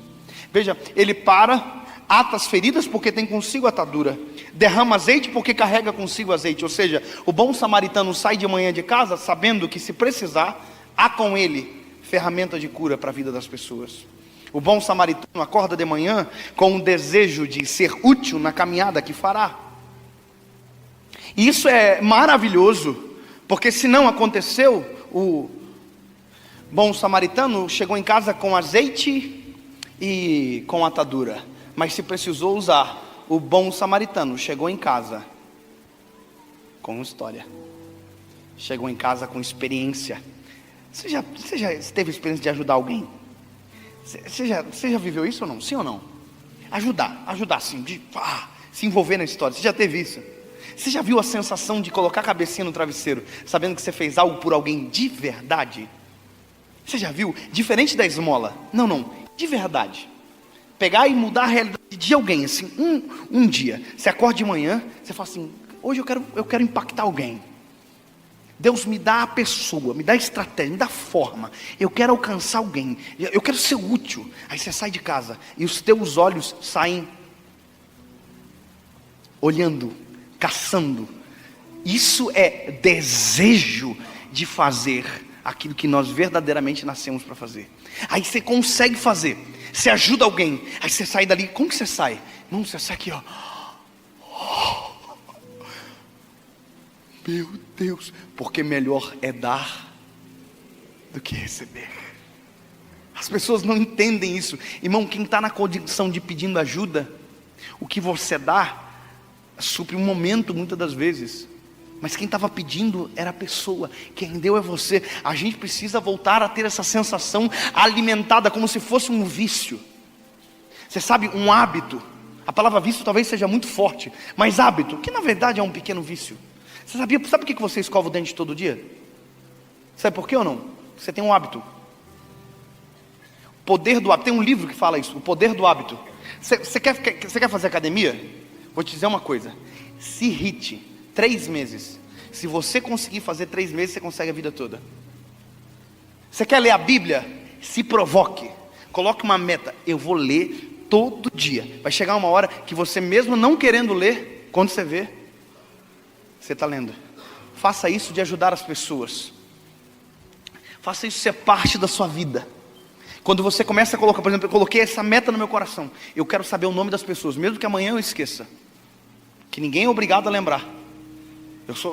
Veja, Ele para, ata as feridas porque tem consigo atadura, derrama azeite porque carrega consigo azeite. Ou seja, o bom samaritano sai de manhã de casa sabendo que se precisar, há com ele ferramenta de cura para a vida das pessoas. O bom samaritano acorda de manhã com o desejo de ser útil na caminhada que fará. E isso é maravilhoso, porque se não aconteceu, o bom samaritano chegou em casa com azeite e com atadura. Mas se precisou usar, o bom samaritano chegou em casa com história. Chegou em casa com experiência. Você já teve experiência de ajudar alguém? Você já viveu isso ou não? Sim ou não? Ajudar sim, de se envolver na história. Você já teve isso? Você já viu a sensação de colocar a cabecinha no travesseiro, sabendo que você fez algo por alguém de verdade? Você já viu? Diferente da esmola. Não, de verdade. Pegar e mudar a realidade de alguém, assim, um dia. Você acorda de manhã, você fala assim, hoje eu quero impactar alguém. Deus me dá a pessoa, me dá a estratégia, me dá a forma. Eu quero alcançar alguém, eu quero ser útil. Aí você sai de casa e os teus olhos saem olhando, caçando. Isso é desejo de fazer aquilo que nós verdadeiramente nascemos para fazer. Aí você consegue fazer, você ajuda alguém, aí você sai dali. Como que você sai? Não, você sai aqui, ó. Meu Deus, porque melhor é dar do que receber. As pessoas não entendem isso. Irmão, quem está na condição de pedindo ajuda, O que você dá supre um momento muitas das vezes, mas quem estava pedindo era a pessoa, quem deu é você. A gente precisa voltar a ter essa sensação alimentada como se fosse um vício. Você sabe, um hábito. A palavra vício talvez seja muito forte, mas hábito, que na verdade é um pequeno vício. Você sabia, sabe por que você escova o dente todo dia? Sabe por quê ou não? Você tem um hábito. O poder do hábito, tem um livro que fala isso, o poder do hábito. Você quer fazer academia? Vou te dizer uma coisa, se irrite 3 meses. Se você conseguir fazer 3 meses, você consegue a vida toda. Você quer ler a Bíblia? Se provoque, coloque uma meta, eu vou ler todo dia. Vai chegar uma hora que você mesmo não querendo ler, quando você vê, você está lendo. Faça isso de ajudar as pessoas. Faça isso ser parte da sua vida. Quando você começa a colocar, por exemplo, eu coloquei essa meta no meu coração. Eu quero saber o nome das pessoas, mesmo que amanhã eu esqueça. Que ninguém é obrigado a lembrar.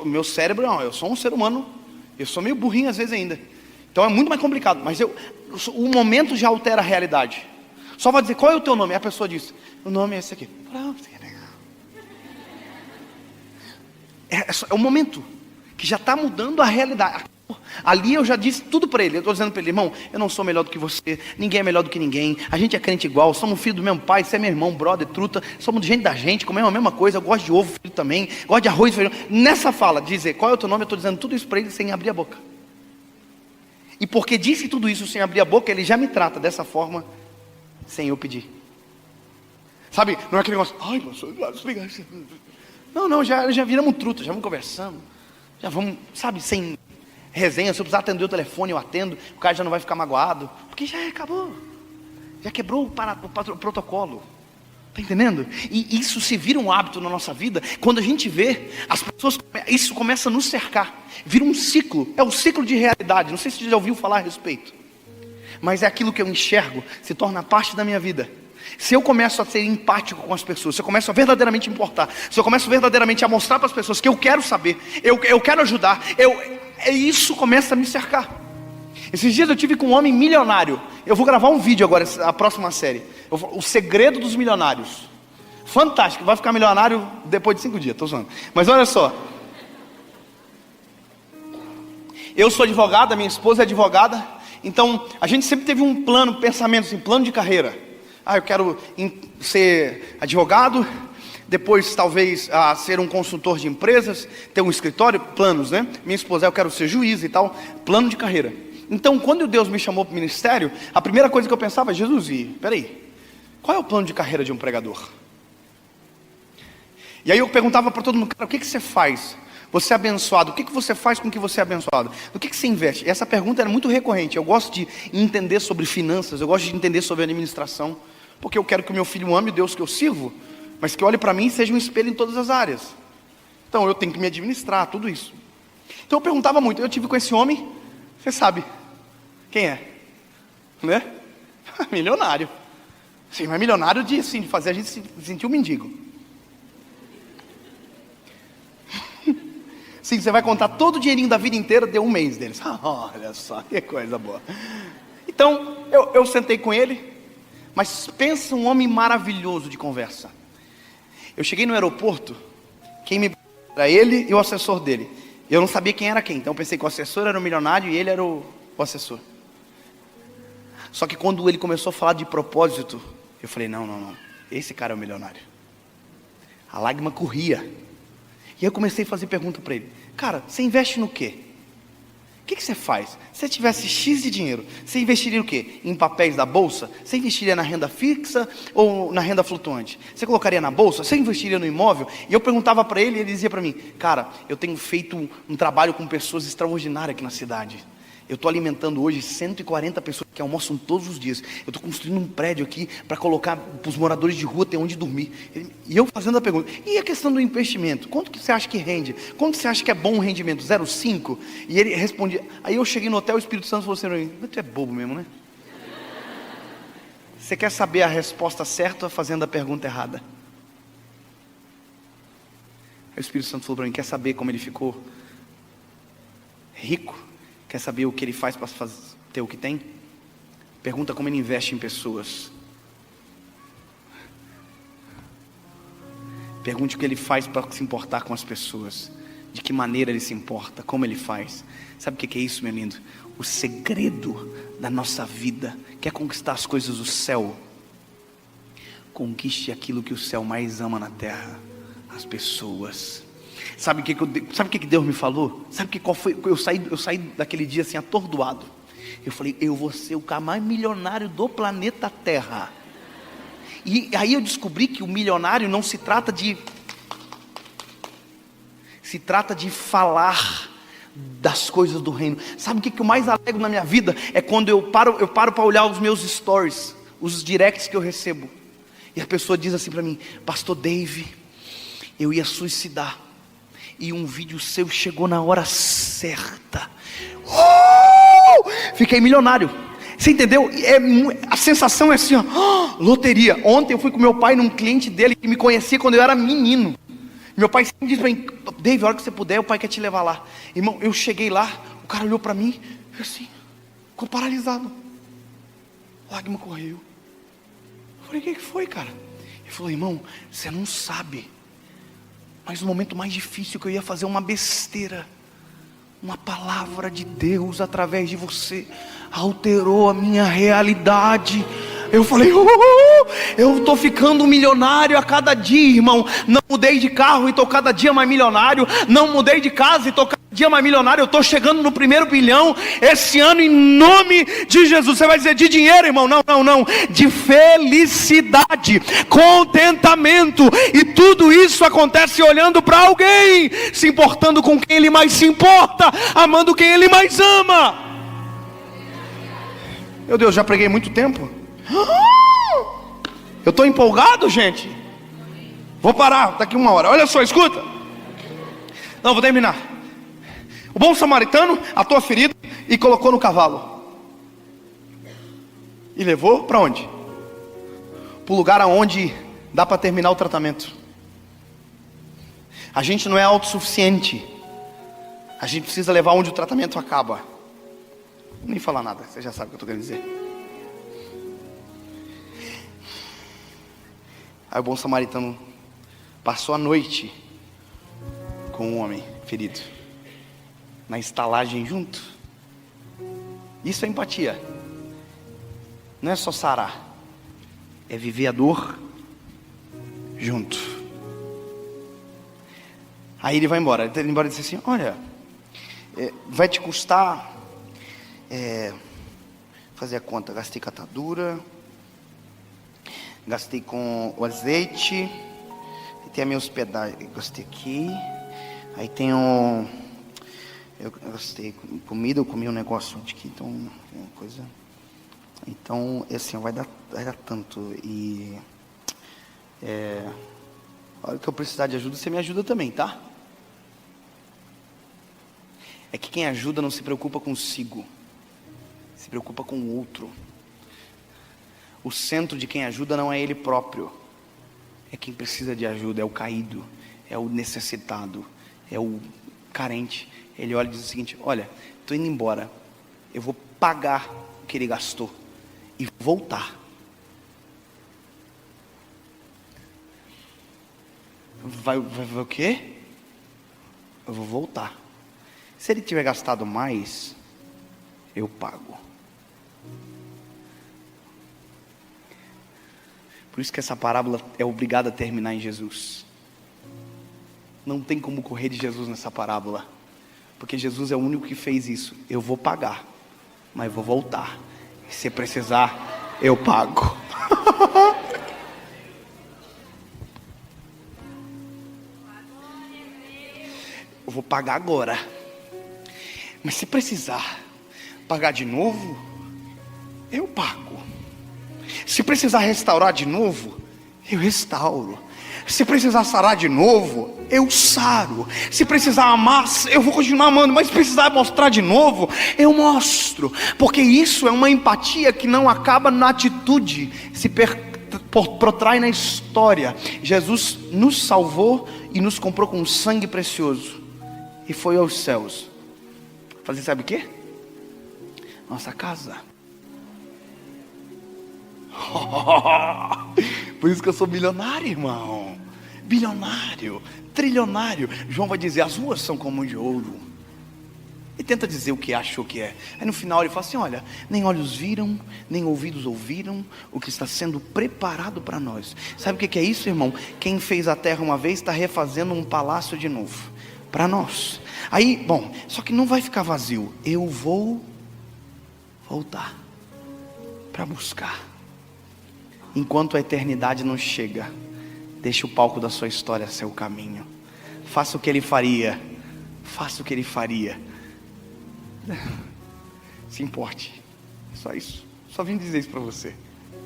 Meu cérebro não, eu sou um ser humano. Eu sou meio burrinho às vezes ainda. Então é muito mais complicado. Mas o momento já altera a realidade. Só vai dizer, qual é o teu nome? E a pessoa diz, o nome é esse aqui. É o momento que já está mudando a realidade. Ali eu já disse tudo para ele. Eu estou dizendo para ele, irmão, eu não sou melhor do que você, ninguém é melhor do que ninguém, a gente é crente igual, somos filho do mesmo pai, você é meu irmão, brother, truta, somos gente da gente, comemos a mesma coisa, eu gosto de ovo, filho também, gosto de arroz e feijão. Nessa fala, dizer qual é o teu nome, eu estou dizendo tudo isso para ele sem abrir a boca. E porque disse tudo isso sem abrir a boca, ele já me trata dessa forma, sem eu pedir. Sabe, não é aquele negócio, ai pastor, não, já viramos truta, já vamos conversando, já vamos, sabe, sem resenha. Se eu precisar atender o telefone, eu atendo, o cara já não vai ficar magoado, porque já acabou, já quebrou o protocolo, está entendendo? E isso se vira um hábito na nossa vida, quando a gente vê, as pessoas, isso começa a nos cercar, vira um ciclo, é o ciclo de realidade, não sei se você já ouviu falar a respeito, mas é aquilo que eu enxergo, se torna parte da minha vida. Se eu começo a ser empático com as pessoas, se eu começo a verdadeiramente importar, se eu começo verdadeiramente a mostrar para as pessoas que eu quero saber, eu quero ajudar, isso começa a me cercar. Esses dias eu tive com um homem milionário. Eu vou gravar um vídeo agora, a próxima série, o segredo dos milionários. Fantástico, vai ficar milionário depois de 5 dias, estou zoando. Mas olha só, eu sou advogado, a minha esposa é advogada. Então a gente sempre teve um plano, pensamento assim, plano de carreira. Eu quero ser advogado, depois talvez ser um consultor de empresas, ter um escritório, planos, né? Minha esposa, eu quero ser juiz e tal, plano de carreira. Então quando Deus me chamou para o ministério, a primeira coisa que eu pensava, Jesus, peraí, qual é o plano de carreira de um pregador? E aí eu perguntava para todo mundo, cara, o que você faz? Você é abençoado, o que você faz com que você é abençoado? No que você investe? E essa pergunta era muito recorrente. Eu gosto de entender sobre finanças, eu gosto de entender sobre administração, porque eu quero que o meu filho ame o Deus que eu sirvo, mas que olhe para mim e seja um espelho em todas as áreas. Então eu tenho que me administrar, tudo isso. Então eu perguntava muito. Eu tive com esse homem, você sabe quem é, né? Milionário. Sim, mas milionário de fazer a gente se sentir um mendigo. Sim, você vai contar todo o dinheirinho da vida inteira, deu 1 mês deles. Olha só, que coisa boa. Então eu sentei com ele. Mas pensa um homem maravilhoso de conversa. Eu cheguei no aeroporto, quem me era ele e o assessor dele. Eu não sabia quem era quem, então eu pensei que o assessor era o milionário e ele era o assessor. Só que quando ele começou a falar de propósito, eu falei, não, esse cara é o milionário. A lágrima corria. E eu comecei a fazer pergunta para ele. Cara, você investe no quê? O que você faz? Se você tivesse X de dinheiro, você investiria o quê? Em papéis da bolsa? Você investiria na renda fixa ou na renda flutuante? Você colocaria na bolsa? Você investiria no imóvel? E eu perguntava para ele e ele dizia para mim, cara, eu tenho feito um trabalho com pessoas extraordinárias aqui na cidade. Eu estou alimentando hoje 140 pessoas que almoçam todos os dias. Eu estou construindo um prédio aqui para colocar para os moradores de rua ter onde dormir. E eu fazendo a pergunta, e a questão do investimento? Quanto que você acha que rende? Quanto você acha que é bom o rendimento? 0,5? E ele respondia. Aí eu cheguei no hotel, o Espírito Santo falou assim, mas tu é bobo mesmo, né? Você quer saber a resposta certa fazendo a pergunta errada? Aí o Espírito Santo falou para mim, quer saber como ele ficou rico? Quer saber o que ele faz para ter o que tem? Pergunta como ele investe em pessoas. Pergunte o que ele faz para se importar com as pessoas. De que maneira ele se importa, como ele faz. Sabe o que é isso, meu lindo? O segredo da nossa vida. Quer conquistar as coisas do céu? Conquiste aquilo que o céu mais ama na terra: as pessoas. Sabe o que Deus me falou? Sabe qual foi? Eu saí daquele dia assim atordoado. Eu falei, eu vou ser o cara mais milionário do planeta Terra. E aí eu descobri que o milionário não se trata de... Se trata de falar das coisas do reino. Sabe o que eu mais alegro na minha vida? É quando eu paro para olhar os meus stories, os directs que eu recebo. E a pessoa diz assim para mim: Pastor Dave, eu ia suicidar, e um vídeo seu chegou na hora certa. Fiquei milionário. Você entendeu? A sensação é assim, ó, loteria. Ontem eu fui com meu pai num cliente dele que me conhecia quando eu era menino. Meu pai sempre disse para mim: Dave, a hora que você puder, o pai quer te levar lá. Irmão, eu cheguei lá, o cara olhou para mim, assim, ficou paralisado. A lágrima correu. Eu falei: o que foi, cara? Ele falou: irmão, você não sabe, mas no momento mais difícil, que eu ia fazer uma besteira, uma palavra de Deus através de você alterou a minha realidade. Eu falei: eu estou ficando milionário a cada dia, irmão. Não mudei de carro e estou cada dia mais milionário. Não mudei de casa e estou cada dia mais milionário. Eu estou chegando no primeiro bilhão esse ano, em nome de Jesus. Você vai dizer de dinheiro, irmão? Não, de felicidade, contentamento. E tudo isso acontece olhando para alguém, se importando com quem ele mais se importa, amando quem ele mais ama. Meu Deus, já preguei muito tempo. Eu estou empolgado, gente. Vou parar daqui uma hora. Olha só, escuta. Não, vou terminar. O bom samaritano atou a ferida e colocou no cavalo. E levou para onde? Para o lugar aonde dá para terminar o tratamento. A gente não é autossuficiente. A gente precisa levar onde o tratamento acaba. Vou nem falar nada, você já sabe o que eu estou querendo dizer. Aí o bom samaritano passou a noite com um homem ferido, na estalagem junto. Isso é empatia. Não é só sarar, é viver a dor junto. Aí ele vai embora. Ele vai embora e diz assim: olha, vai te custar fazer a conta. Gastei catadura, gastei com o azeite, tem a minha hospedagem, gastei aqui. Aí tem eu gastei comida, eu comi um negócio aqui, então uma coisa. Então assim, vai dar tanto. E a hora que eu precisar de ajuda, você me ajuda também, tá? É que quem ajuda não se preocupa consigo, se preocupa com o outro. O centro de quem ajuda não é ele próprio, é quem precisa de ajuda, é o caído, é o necessitado, é o carente. Ele olha e diz o seguinte: olha, estou indo embora, eu vou pagar o que ele gastou e voltar. Vai o quê? Eu vou voltar. Se ele tiver gastado mais, eu pago. Por isso que essa parábola é obrigada a terminar em Jesus. Não tem como correr de Jesus nessa parábola, porque Jesus é o único que fez isso. Eu vou pagar, mas vou voltar. E se precisar, eu pago. Eu vou pagar agora, mas se precisar pagar de novo, eu pago. Se precisar restaurar de novo, eu restauro. Se precisar sarar de novo, eu saro. Se precisar amar, eu vou continuar amando. Mas se precisar mostrar de novo, eu mostro. Porque isso é uma empatia que não acaba na atitude, se protrai na história. Jesus nos salvou e nos comprou com sangue precioso e foi aos céus fazer, sabe o quê? Nossa casa. Por isso que eu sou milionário, irmão. bilionário, trilionário. João vai dizer: as ruas são como de ouro. E tenta dizer o que achou que é. Aí no final ele fala assim: olha, nem olhos viram, nem ouvidos ouviram o que está sendo preparado para nós. Sabe o que é isso, irmão? Quem fez a terra uma vez está refazendo um palácio de novo para nós. Aí, bom, só que não vai ficar vazio. Eu vou voltar para buscar. Enquanto a eternidade não chega, deixe o palco da sua história ser o caminho. Faça o que ele faria. Faça o que ele faria. Se importe. Só isso. Só vim dizer isso para você.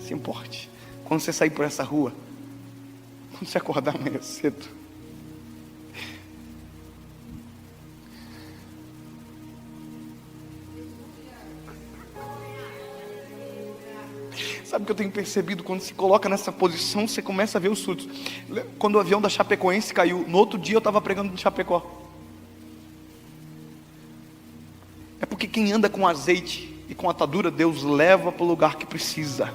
Se importe. Quando você sair por essa rua, quando você acordar amanhã cedo, sabe o que eu tenho percebido? Quando se coloca nessa posição, você começa a ver os frutos. Quando o avião da Chapecoense caiu, no outro dia eu estava pregando em Chapecó. É porque quem anda com azeite e com atadura, Deus leva para o lugar que precisa.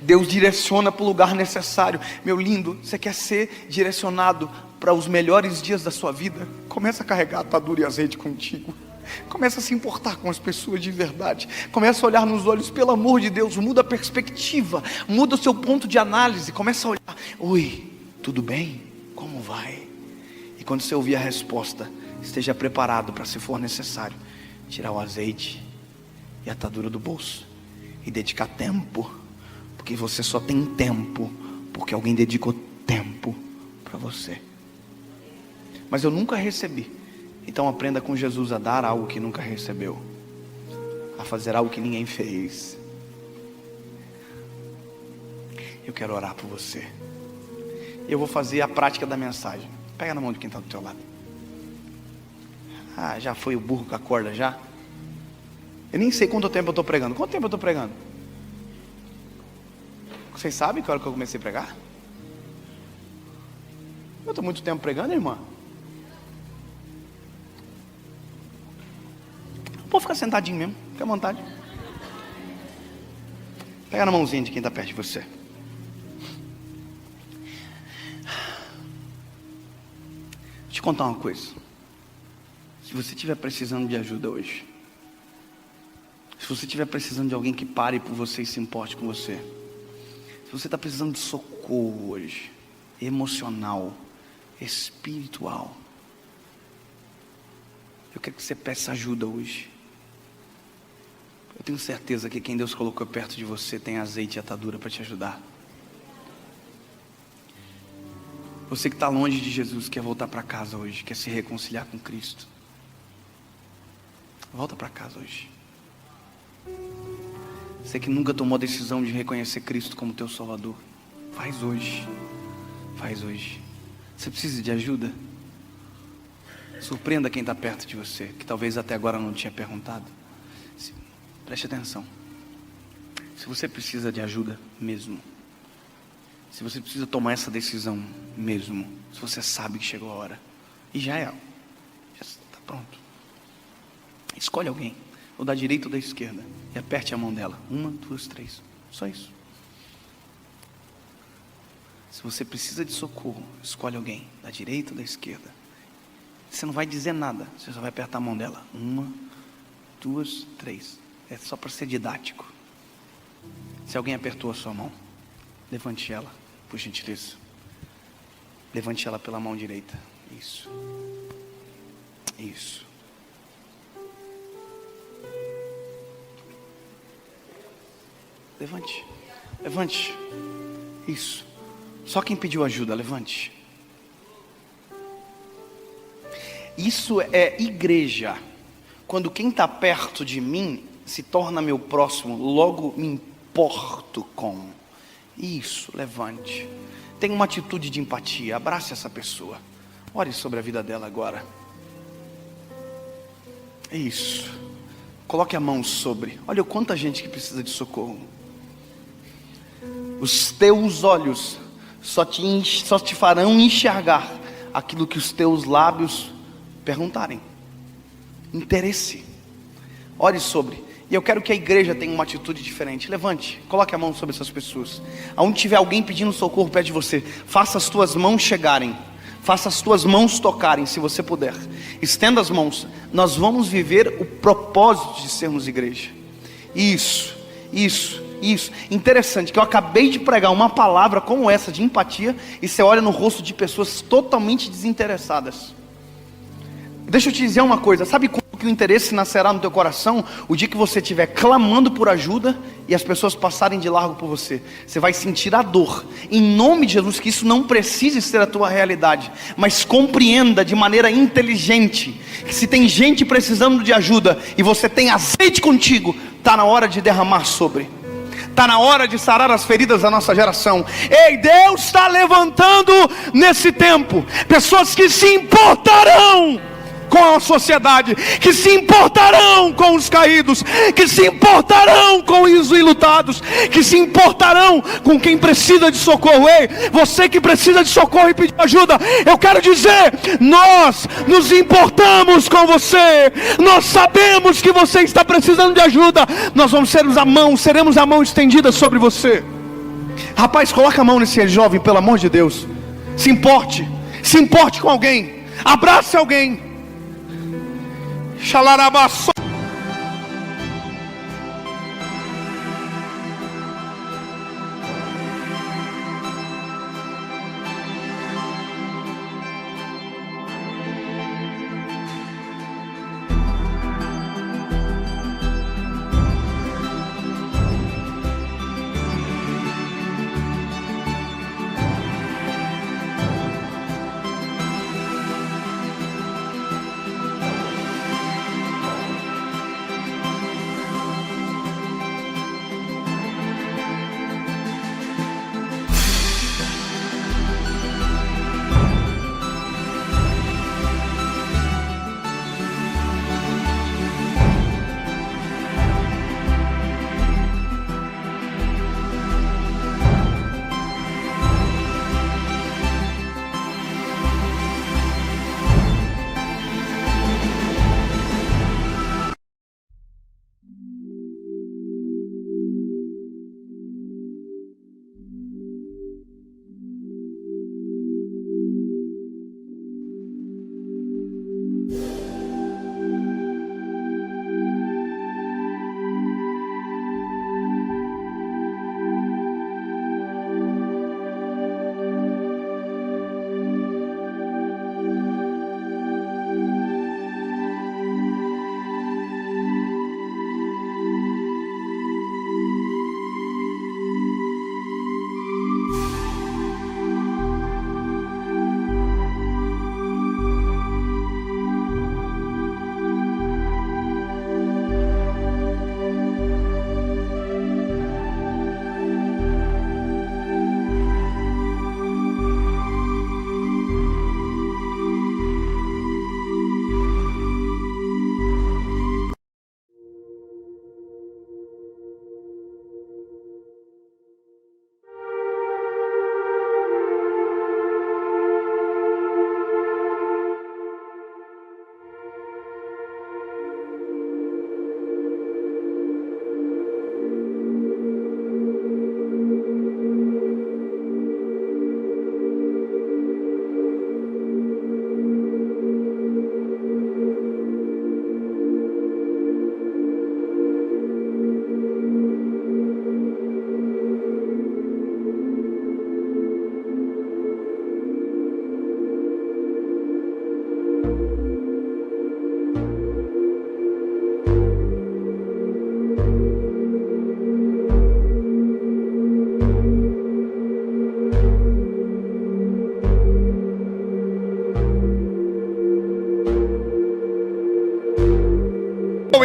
Deus direciona para o lugar necessário. Meu lindo, você quer ser direcionado para os melhores dias da sua vida? Começa a carregar atadura e azeite contigo. Começa a se importar com as pessoas de verdade. Começa a olhar nos olhos, pelo amor de Deus. Muda a perspectiva, muda o seu ponto de análise. Começa a olhar: oi, tudo bem? Como vai? E quando você ouvir a resposta, esteja preparado para, se for necessário, tirar o azeite e a atadura do bolso e dedicar tempo. Porque você só tem tempo porque alguém dedicou tempo para você. Mas eu nunca recebi. Então aprenda com Jesus a dar algo que nunca recebeu, a fazer algo que ninguém fez. Eu quero orar por você. Eu vou fazer a prática da mensagem. Pega na mão de quem está do teu lado. Ah, já foi o burro com a corda já? Eu nem sei quanto tempo eu estou pregando. Quanto tempo eu estou pregando? Vocês sabem que hora que eu comecei a pregar? Eu estou muito tempo pregando, irmã. Pode ficar sentadinho mesmo, fica à vontade. Pega na mãozinha de quem está perto de você. Deixa eu te contar uma coisa. Se você estiver precisando de ajuda hoje, se você estiver precisando de alguém que pare por você e se importe com você, se você está precisando de socorro hoje, emocional, espiritual, eu quero que você peça ajuda hoje. Eu tenho certeza que quem Deus colocou perto de você tem azeite e atadura para te ajudar. Você que está longe de Jesus, quer voltar para casa hoje, quer se reconciliar com Cristo, volta para casa hoje. Você que nunca tomou a decisão de reconhecer Cristo como teu Salvador, faz hoje. Faz hoje. Você precisa de ajuda? Surpreenda quem está perto de você, que talvez até agora não tinha perguntado. Preste atenção. Se você precisa de ajuda mesmo, se você precisa tomar essa decisão mesmo, se você sabe que chegou a hora, e já está pronto, escolhe alguém, ou da direita ou da esquerda, e aperte a mão dela. 1, 2, 3, só isso. Se você precisa de socorro, escolhe alguém, da direita ou da esquerda. Você não vai dizer nada, você só vai apertar a mão dela. 1, 2, 3. É só para ser didático. Se alguém apertou a sua mão, levante ela, por gentileza. Levante ela pela mão direita. Isso. Isso. Levante. Levante. Isso. Só quem pediu ajuda, levante. Isso é igreja. Quando quem está perto de mim se torna meu próximo, logo me importo com. Isso, levante. Tenha uma atitude de empatia, abrace essa pessoa. Ore sobre a vida dela agora. Isso. Coloque a mão sobre. Olha quanta gente que precisa de socorro. Os teus olhos só te farão enxergar aquilo que os teus lábios perguntarem. Interesse. Ore sobre. E eu quero que a igreja tenha uma atitude diferente. Levante, coloque a mão sobre essas pessoas. Aonde tiver alguém pedindo socorro perto de você, faça as tuas mãos chegarem, faça as tuas mãos tocarem, se você puder. Estenda as mãos. Nós vamos viver o propósito de sermos igreja. Isso. Interessante que eu acabei de pregar uma palavra como essa de empatia, e você olha no rosto de pessoas totalmente desinteressadas. Deixa eu te dizer uma coisa, sabe quando que o interesse nascerá no teu coração? O dia que você estiver clamando por ajuda e as pessoas passarem de largo por você. Você vai sentir a dor. Em nome de Jesus, que isso não precise ser a tua realidade, mas compreenda de maneira inteligente que se tem gente precisando de ajuda e você tem azeite contigo, está na hora de derramar sobre. Está na hora de sarar as feridas da nossa geração. Ei, Deus está levantando nesse tempo pessoas que se importarão com a sociedade, que se importarão com os caídos, que se importarão com os enlutados, que se importarão com quem precisa de socorro. Ei, você que precisa de socorro e pedir ajuda, eu quero dizer, nós nos importamos com você. Nós sabemos que você está precisando de ajuda. Nós vamos ser seremos a mão estendida sobre você. Rapaz, coloca a mão nesse jovem, pelo amor de Deus. Se importe com alguém, abrace alguém. Xalarabaço.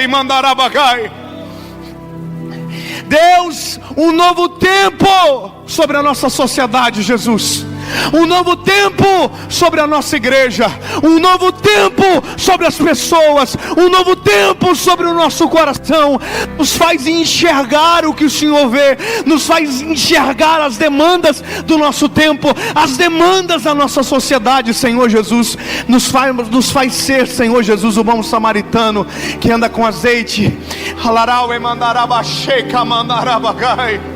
e mandarabagai. Deus, um novo tempo sobre a nossa sociedade, Jesus. um novo tempo sobre a nossa igreja, um novo tempo sobre as pessoas, um novo tempo sobre o nosso coração. Nos faz enxergar o que o Senhor vê, nos faz enxergar as demandas do nosso tempo, as demandas da nossa sociedade, Senhor Jesus. Nos faz ser, Senhor Jesus, o bom samaritano que anda com azeite. Halarau e mandarabacheca mandarabagai.